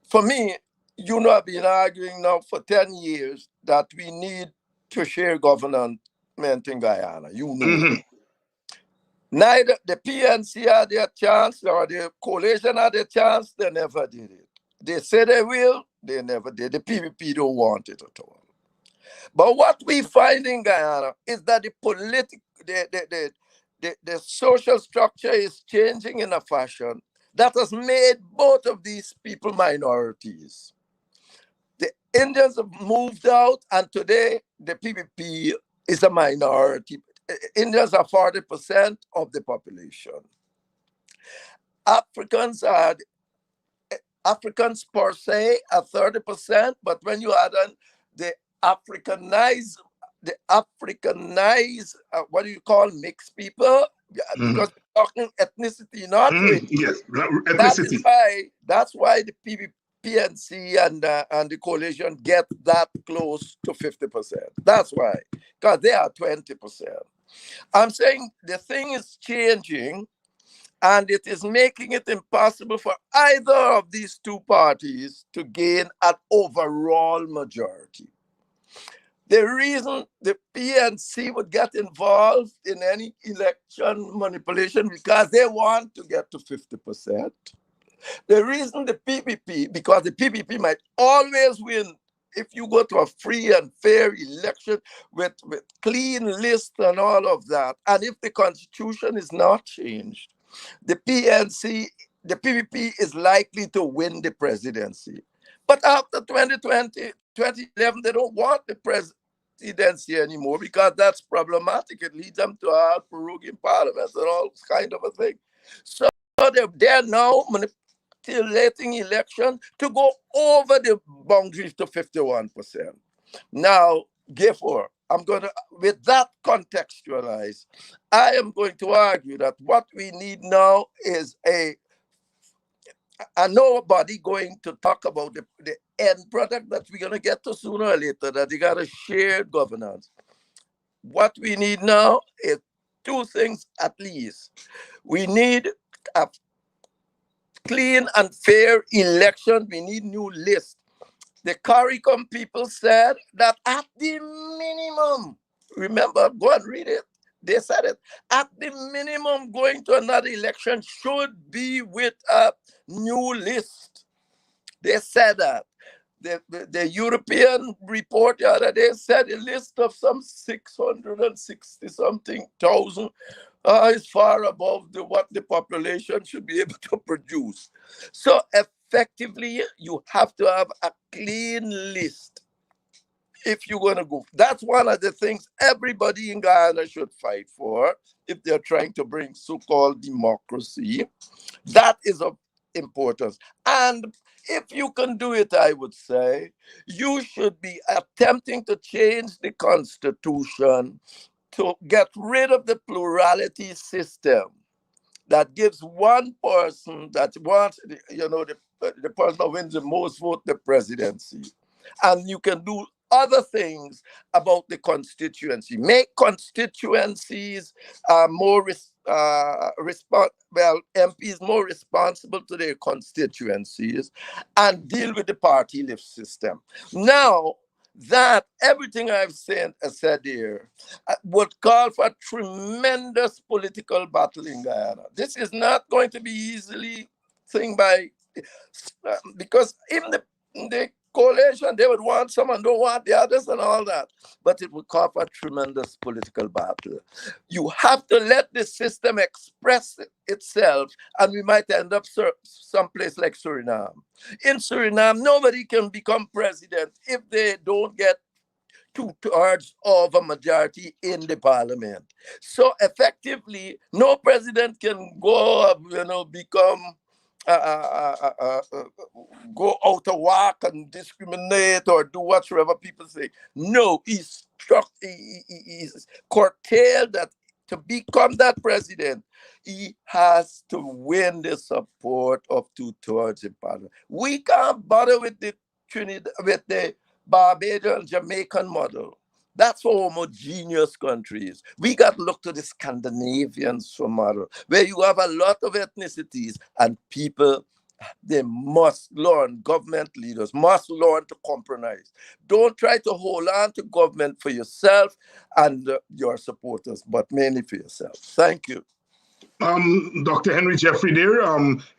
for me, I've been arguing now for 10 years that we need to share government in Guyana. Mm-hmm. Neither the PNC had their chance or the coalition had their chance, they never did it. They say they will, they never did. The PPP don't want it at all. But what we find in Guyana is that the social structure is changing in a fashion that has made both of these people minorities. The Indians have moved out, and today the PPP is a minority. Indians are 40% of the population. Africans per se are 30%, but when you add on the Africanized, what do you call mixed people? Because we're talking ethnicity, not race. Yes, ethnicity. That's why the PNC and the coalition get that close to 50%. That's why, because they are 20%. I'm saying the thing is changing, and it is making it impossible for either of these two parties to gain an overall majority. The reason the PNC would get involved in any election manipulation because they want to get to 50%. The reason the PPP, because the PPP might always win if you go to a free and fair election with clean list and all of that, and if the constitution is not changed, the PPP is likely to win the presidency. But after 2020, 2011, they don't want the presidency anymore because that's problematic. It leads them to a proroguing parliament and all kind of a thing. So they're now manipulating election to go over the boundary to 51%. Now, therefore, I'm going to, with that contextualized, I am going to argue that what we need now is nobody going to talk about the end product that we're going to get to sooner or later, that you got a shared governance. What we need now is two things at least. We need a clean and fair election. We need new lists. The CARICOM people said that at the minimum, remember, go and read it. They said it. At the minimum, going to another election should be with a new list. They said that. The European report the other day said a list of some 660 something thousand is far above what the population should be able to produce. So effectively, you have to have a clean list if you're going to go. That's one of the things everybody in Guyana should fight for if they're trying to bring so-called democracy. That is of importance. And if you can do it, I would say, you should be attempting to change the constitution to get rid of the plurality system that gives one person that wants, the person who wins the most vote, the presidency. And you can do other things about the constituency. Make constituencies more MPs more responsible to their constituencies and deal with the party list system. Now, that everything I've said here would call for a tremendous political battle in Guyana. This is not going to be easily thing by because in the coalition they would want some and don't want the others and all that, but it would call for a tremendous political battle. You have to let the system express itself, and we might end up someplace like Suriname. In Suriname, nobody can become president if they don't get 2/3 of a majority in the parliament. So effectively, no president can go, become go out of whack and discriminate or do whatsoever people say. No, he's curtailed that to become that president, he has to win the support of 2/3 in parliament. We can't bother with the Barbadian Jamaican model. That's how homogeneous countries. We got to look to the Scandinavians for model, where you have a lot of ethnicities and people. They must learn, government leaders must learn to compromise. Don't try to hold on to government for yourself and your supporters, but mainly for yourself. Thank you. Dr. Henry Jeffrey there,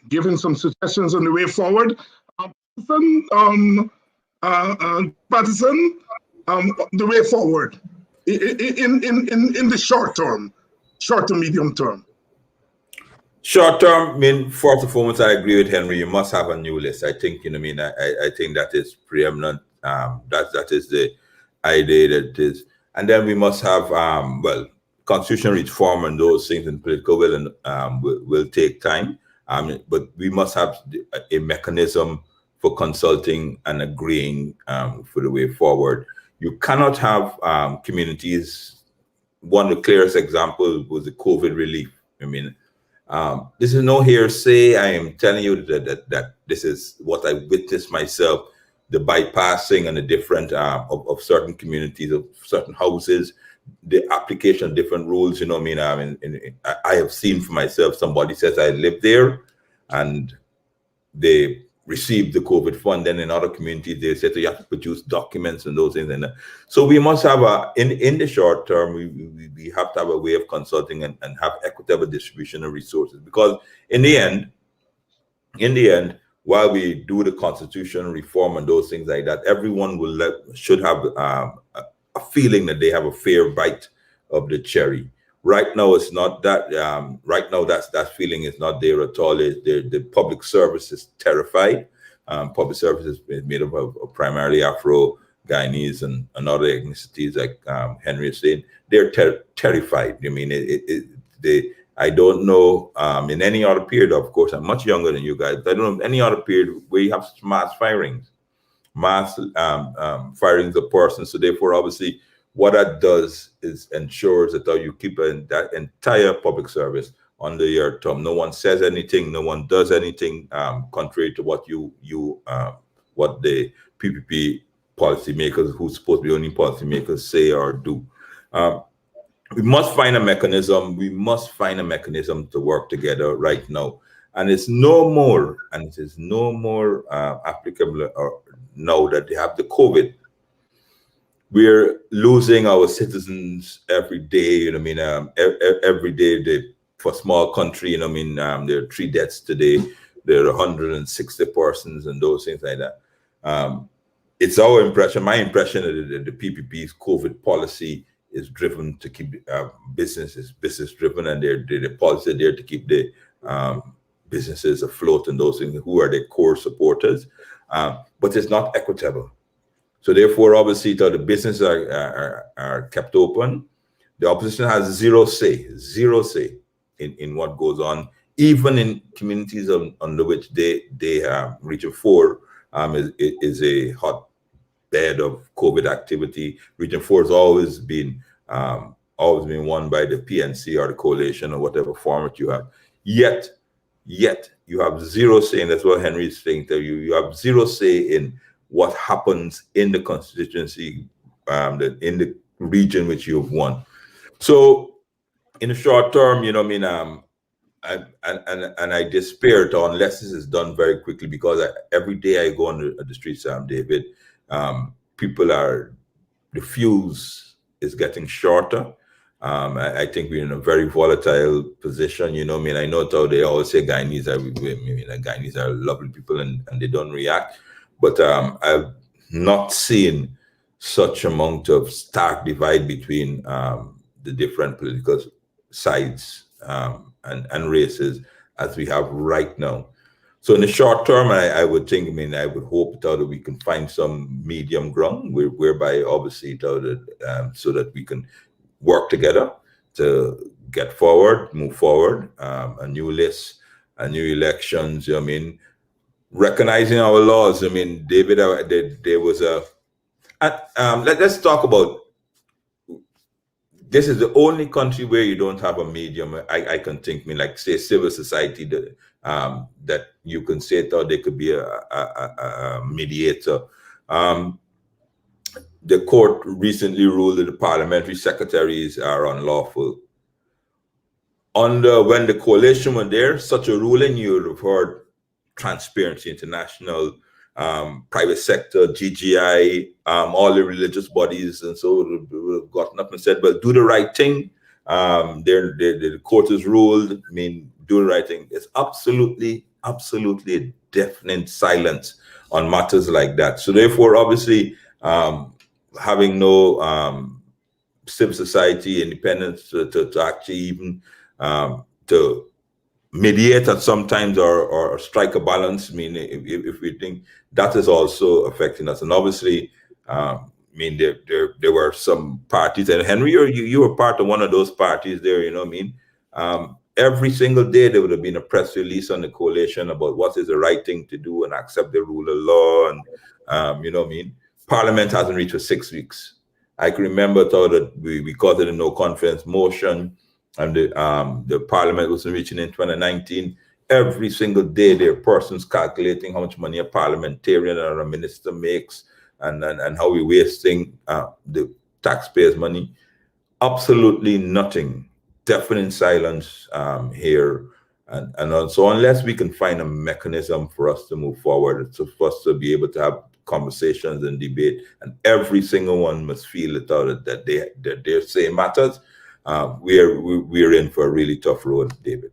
giving some suggestions on the way forward. Patterson, Patterson, the way forward in the short to medium term. Short term, I mean, first and foremost, I agree with Henry. You must have a new list. I think, I think that is preeminent. That is the idea that is, and then we must have, well, constitutional reform and those things in political will take time. But we must have a mechanism for consulting and agreeing for the way forward. You cannot have communities. One of the clearest examples was the COVID relief. This is no hearsay. I am telling you that this is what I witnessed myself, the bypassing and the different of certain communities, of certain houses, the application of different rules. I have seen for myself, somebody says I live there and they received the COVID fund. Then in other communities, they said, so you have to produce documents and those things. And so we must have in the short term, we have to have a way of consulting and have equitable distribution of resources. Because in the end, while we do the constitutional reform and those things like that, everyone should have a feeling that they have a fair bite of the cherry. Right now, it's not that. Right now, that feeling is not there at all. The public service is terrified. Public service is made up of primarily Afro-Guyanese and other ethnicities, like Henry is saying. They're terrified. I don't know in any other period. Of course, I'm much younger than you guys. But I don't know any other period where you have mass firings of persons. So therefore, obviously, what that does is ensures that you keep that entire public service under your thumb. No one says anything, no one does anything contrary to what what the PPP policymakers, who's supposed to be only policymakers, say or do. We must find a mechanism. We must find a mechanism to work together right now, and it is no more applicable now that they have the COVID. We're losing our citizens every day. Every day, for a small country, there are 3 deaths today. There are 160 persons and those things like that. It's our impression, my impression, that the PPP's COVID policy is driven to keep business driven, and the policy there to keep the businesses afloat and those things, who are the core supporters. But it's not equitable. So therefore, obviously, the businesses are kept open. The opposition has zero say in what goes on, even in communities under which they Region 4 is a hotbed of COVID activity. Region 4 has always been won by the PNC or the coalition or whatever format you have. Yet you have zero say, and that's what Henry is saying to you. You have zero say in what happens in the constituency, in the region which you have won. So in the short term, I despair unless this is done very quickly, because every day I go on the streets, David, the fuse is getting shorter. I think we're in a very volatile position. I know how they always say Guyanese are lovely people and they don't react. But I've not seen such amount of stark divide between the different political sides and races as we have right now. So in the short term, I would think, I would hope that we can find some medium ground whereby obviously so that we can work together to get forward, move forward, a new list, a new elections, recognizing our laws. David, there was let's talk about, this is the only country where you don't have a medium. I can think, like say civil society that you can say there could be a mediator. the court recently ruled that the parliamentary secretaries are unlawful. When the coalition were there, such a ruling, you would have heard Transparency International, private sector, GGI, all the religious bodies, and so would have gotten up and said, well, do the right thing. The court has ruled, I mean, do the right thing. It's absolutely a deafening silence on matters like that. So therefore, obviously, having no civil society independence to actually even to mediate at sometimes or strike a balance. I mean, if we think that is also affecting us, and obviously, I mean, there were some parties, and Henry, you were part of one of those parties there. You know what I mean? Every single day there would have been a press release on the coalition about what is the right thing to do and accept the rule of law, and you know what I mean. Parliament hasn't reached for 6 weeks. I can remember that we called it a no confidence motion, and the parliament wasn't reaching in 2019. Every single day there are persons calculating how much money a parliamentarian or a minister makes, and how we're wasting the taxpayers' money. Absolutely nothing. Deafening silence here. And so unless we can find a mechanism for us to move forward, for us to be able to have conversations and debate, and every single one must feel that their say matters, we're in for a really tough road, David.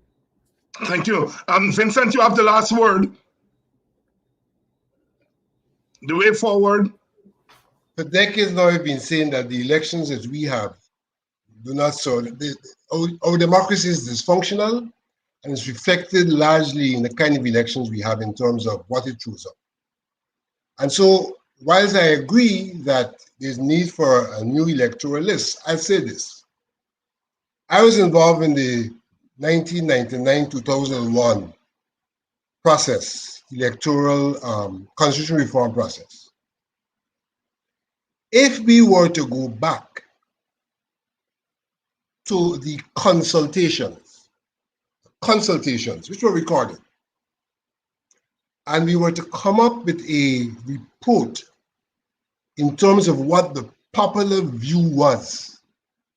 Thank you. Vincent, you have the last word. The way forward. For decades now, I've been saying that the elections that we have do not serve. Our democracy is dysfunctional, and it's reflected largely in the kind of elections we have in terms of what it throws up. And so, whilst I agree that there's need for a new electoral list, I'll say this. I was involved in the 1999-2001 process, electoral constitution reform process. If we were to go back to the consultations which were recorded, and we were to come up with a report in terms of what the popular view was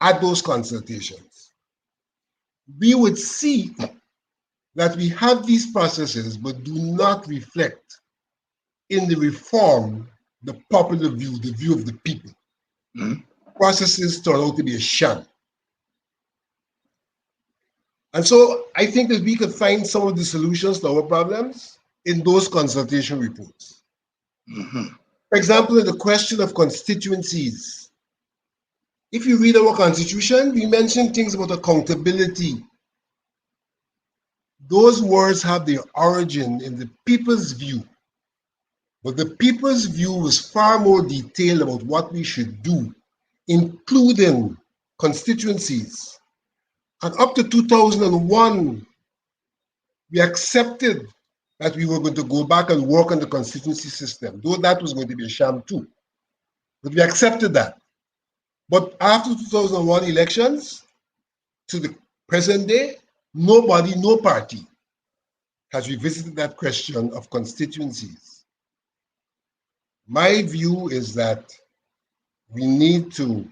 at those consultations, we would see that we have these processes but do not reflect in the reform the popular view, the view of the people. Mm-hmm. Processes turn out to be a sham. And so I think that we could find some of the solutions to our problems in those consultation reports. Mm-hmm. For example, in the question of constituencies, if you read our constitution, we mention things about accountability. Those words have their origin in the people's view, but the people's view was far more detailed about what we should do, including constituencies. And up to 2001, we accepted that we were going to go back and work on the constituency system, though that was going to be a sham too. But we accepted that. But after 2001 elections, to the present day, nobody, no party has revisited that question of constituencies. My view is that we need to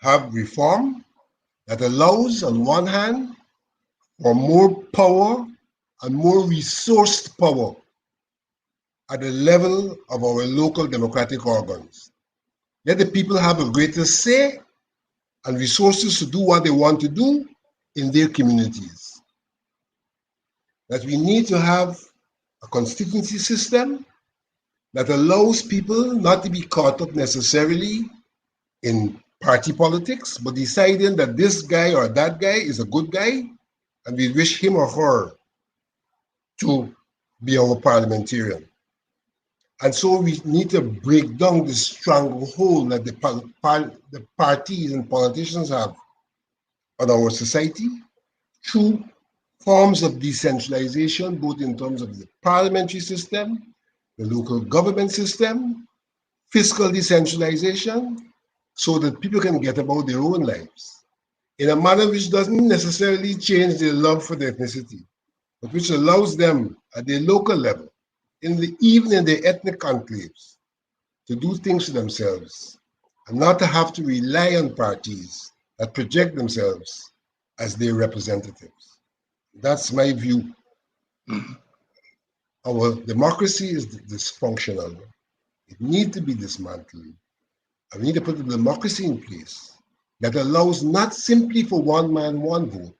have reform that allows, on one hand, for more power and more resourced power at the level of our local democratic organs. Let the people have a greater say and resources to do what they want to do in their communities. That we need to have a constituency system that allows people not to be caught up necessarily in party politics, but deciding that this guy or that guy is a good guy, and we wish him or her to be our parliamentarian. And so we need to break down the stranglehold that the parties and politicians have on our society through forms of decentralization, both in terms of the parliamentary system, the local government system, fiscal decentralization, so that people can get about their own lives in a manner which doesn't necessarily change their love for their ethnicity, but which allows them at their local level, even in their ethnic enclaves, to do things for themselves and not to have to rely on parties that project themselves as their representatives. That's my view. Our democracy is dysfunctional. It needs to be dismantled. And we need to put a democracy in place that allows not simply for one man, one vote,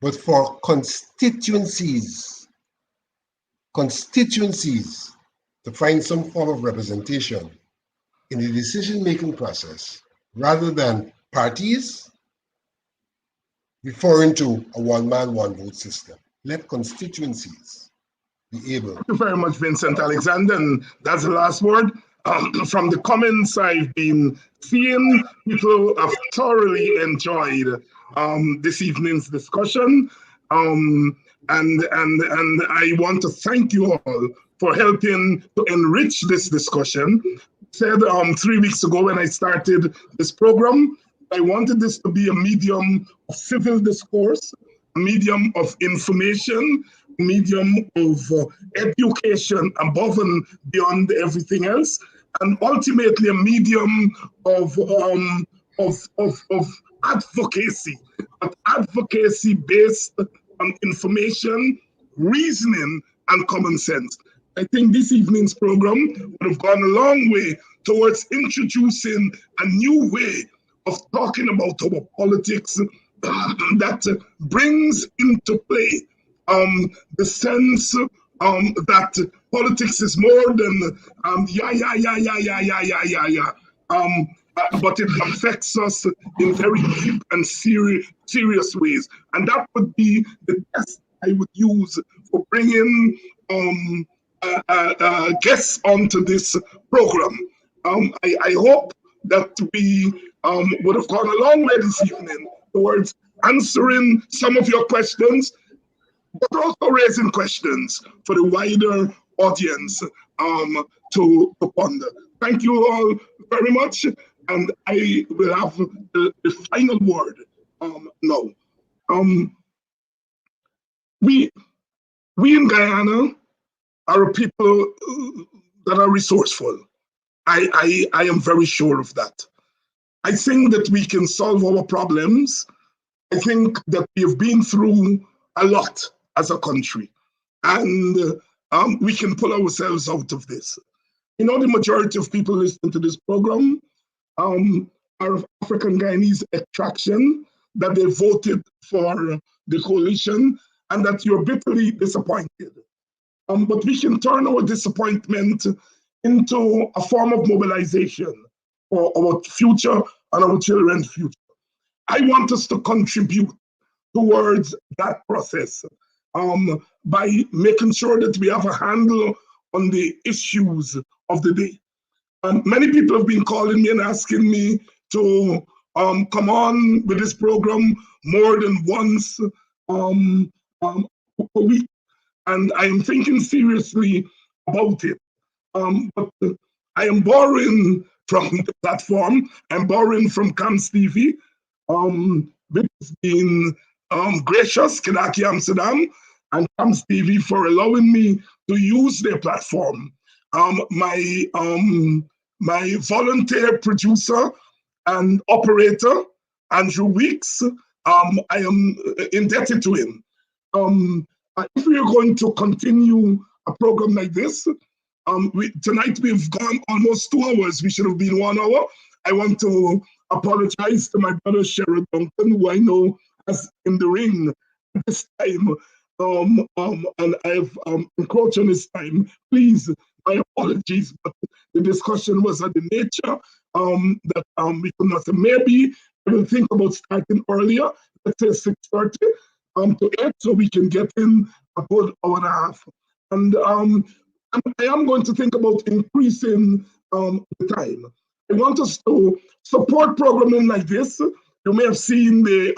but for constituencies to find some form of representation in the decision-making process, rather than parties referring to a one-man, one-vote system. Let constituencies be able. Thank you very much, Vincent Alexander. And that's the last word. From the comments I've been seeing, people have thoroughly enjoyed this evening's discussion. And I want to thank you all for helping to enrich this discussion. I said 3 weeks ago when I started this program, I wanted this to be a medium of civil discourse, a medium of information, a medium of education above and beyond everything else, and ultimately a medium of advocacy, but advocacy based on information, reasoning, and common sense. I think this evening's program would have gone a long way towards introducing a new way of talking about our politics that brings into play the sense that politics is more than but it affects us in very deep and serious ways. And that would be the test I would use for bringing guests onto this program. I hope that we would have gone a long way this evening towards answering some of your questions, but also raising questions for the wider audience to ponder. Thank you all very much, and I will have the final word now. We in Guyana are a people that are resourceful. I am very sure of that. I think that we can solve our problems. I think that we have been through a lot as a country, and we can pull ourselves out of this. You know, the majority of people listening to this program are of African Guyanese extraction, that they voted for the coalition, and that you're bitterly disappointed. But we can turn our disappointment into a form of mobilization for our future and our children's future. I want us to contribute towards that process by making sure that we have a handle on the issues of the day. Many people have been calling me and asking me to come on with this program more than once a week, and I am thinking seriously about it. But I am borrowing from the platform. I'm borrowing from Camps TV, which has been gracious, Kenaki Amsterdam, and Camps TV for allowing me to use their platform. My volunteer producer and operator, Andrew Weeks, I am indebted to him. If we are going to continue a program like this, tonight we've gone almost 2 hours. We should have been 1 hour. I want to apologize to my brother Sherrod Duncan, who I know is in the ring at this time, and I've encroached on his time. Please, my apologies, but the discussion was of the nature that we could not. Maybe I will think about starting earlier, let's say 6:30 to 8, so we can get in a good hour and a half. And I am going to think about increasing the time. I want us to support programming like this. You may have seen the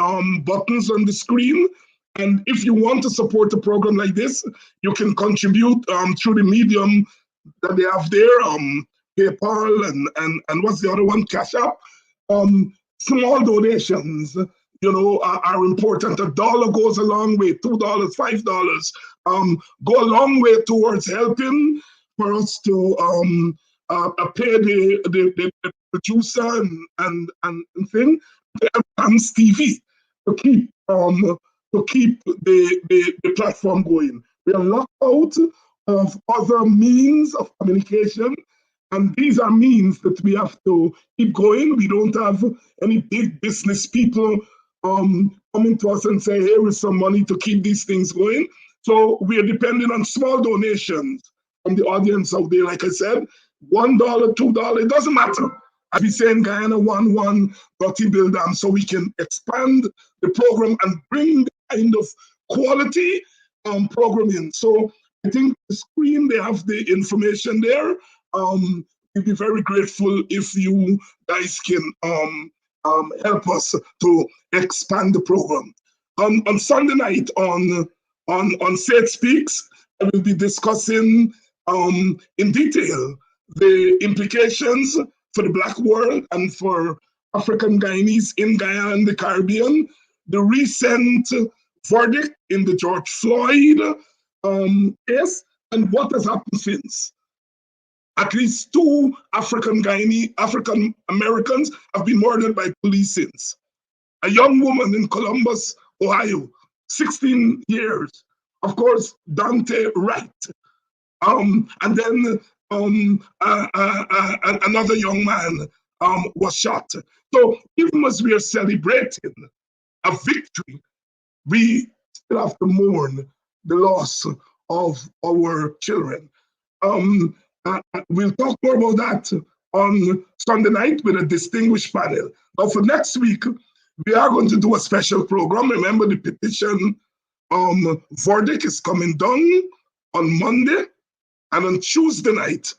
buttons on the screen. And if you want to support a program like this, you can contribute through the medium that they have there, PayPal and what's the other one, Cash App. Small donations, you know, are important. $1 goes a long way, $2, $5 go a long way towards helping for us to pay the producer and thing, Advance TV to keep the platform going. We are locked out of other means of communication, and these are means that we have to keep going. We don't have any big business people coming to us and say, here is some money to keep these things going. So we are depending on small donations from the audience out there. Like I said, $1, $2, it doesn't matter. As we say in Guyana, 1 dirty bill down, so we can expand the program and bring the kind of quality programming. So I think the screen, they have the information there. We'd be very grateful if you guys can help us to expand the program. On Sunday night on Say It Speaks, I will be discussing in detail the implications for the Black world and for African Guyanese in Guyana and the Caribbean, the recent verdict in the George Floyd case, and what has happened since. At least 2 African Americans have been murdered by police since. A young woman in Columbus, Ohio, 16 years. Of course, Dante Wright. And then another young man was shot. So even as we are celebrating a victory, we still have to mourn the loss of our children. We'll talk more about that on Sunday night with a distinguished panel. Now for next week, we are going to do a special program. Remember, the petition verdict is coming down on Monday, and on Tuesday night,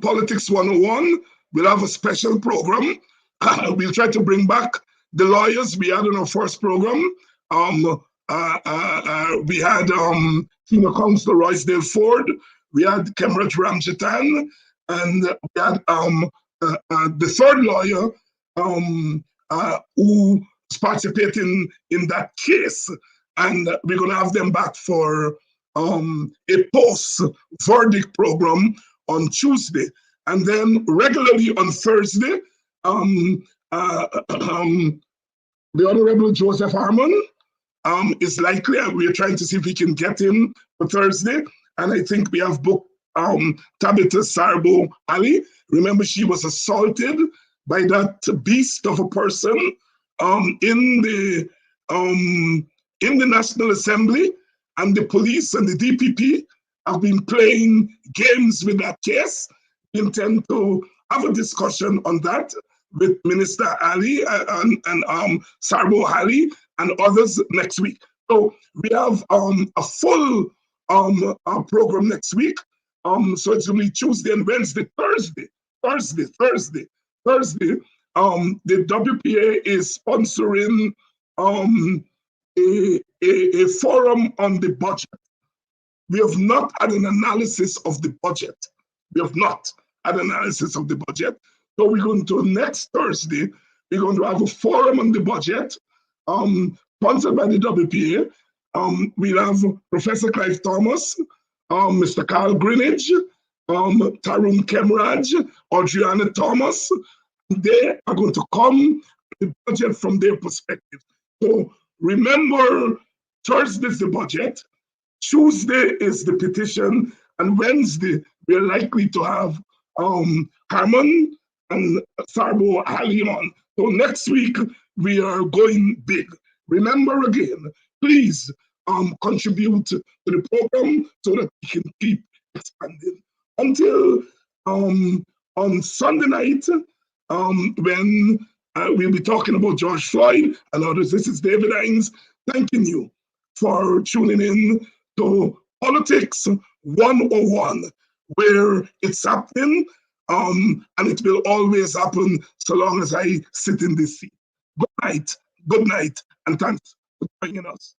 Politics 101, we'll have a special program. We'll try to bring back the lawyers we had in our first program. We had Senior Counsel Roysdale Ford, we had Kemraj Ramjatan, and we had the third lawyer who is participating in that case. And we're going to have them back for a post-verdict program on Tuesday. And then regularly on Thursday, the Honorable Joseph Harmon is likely, and we're trying to see if we can get him for Thursday. And I think we have booked Tabitha Sarbo Ali. Remember, she was assaulted by that beast of a person in the National Assembly, and the police and the DPP have been playing games with that case. We intend to have a discussion on that with Minister Ali and Sarbo Ali and others next week. So we have a full program next week. So it's going to be Tuesday and Wednesday, Thursday. The WPA is sponsoring a forum on the budget. We have not had an analysis of the budget. We have not had an analysis of the budget. So we're going to, next Thursday, we're going to have a forum on the budget, sponsored by the WPA. We'll have Professor Clive Thomas, Mr. Carl Greenidge, Tarun Kemraj, Audriana Thomas. They are going to come to the budget from their perspective. So remember, Thursday is the budget, Tuesday is the petition, and Wednesday we're likely to have Harmon and Sarbo Ali on. So next week we are going big. Remember again, please contribute to the program so that we can keep expanding. Until on Sunday night, when we'll be talking about George Floyd and others. This is David Hines thanking you for tuning in to Politics 101, where it's happening, and it will always happen so long as I sit in this seat. Good night, and thanks for joining us.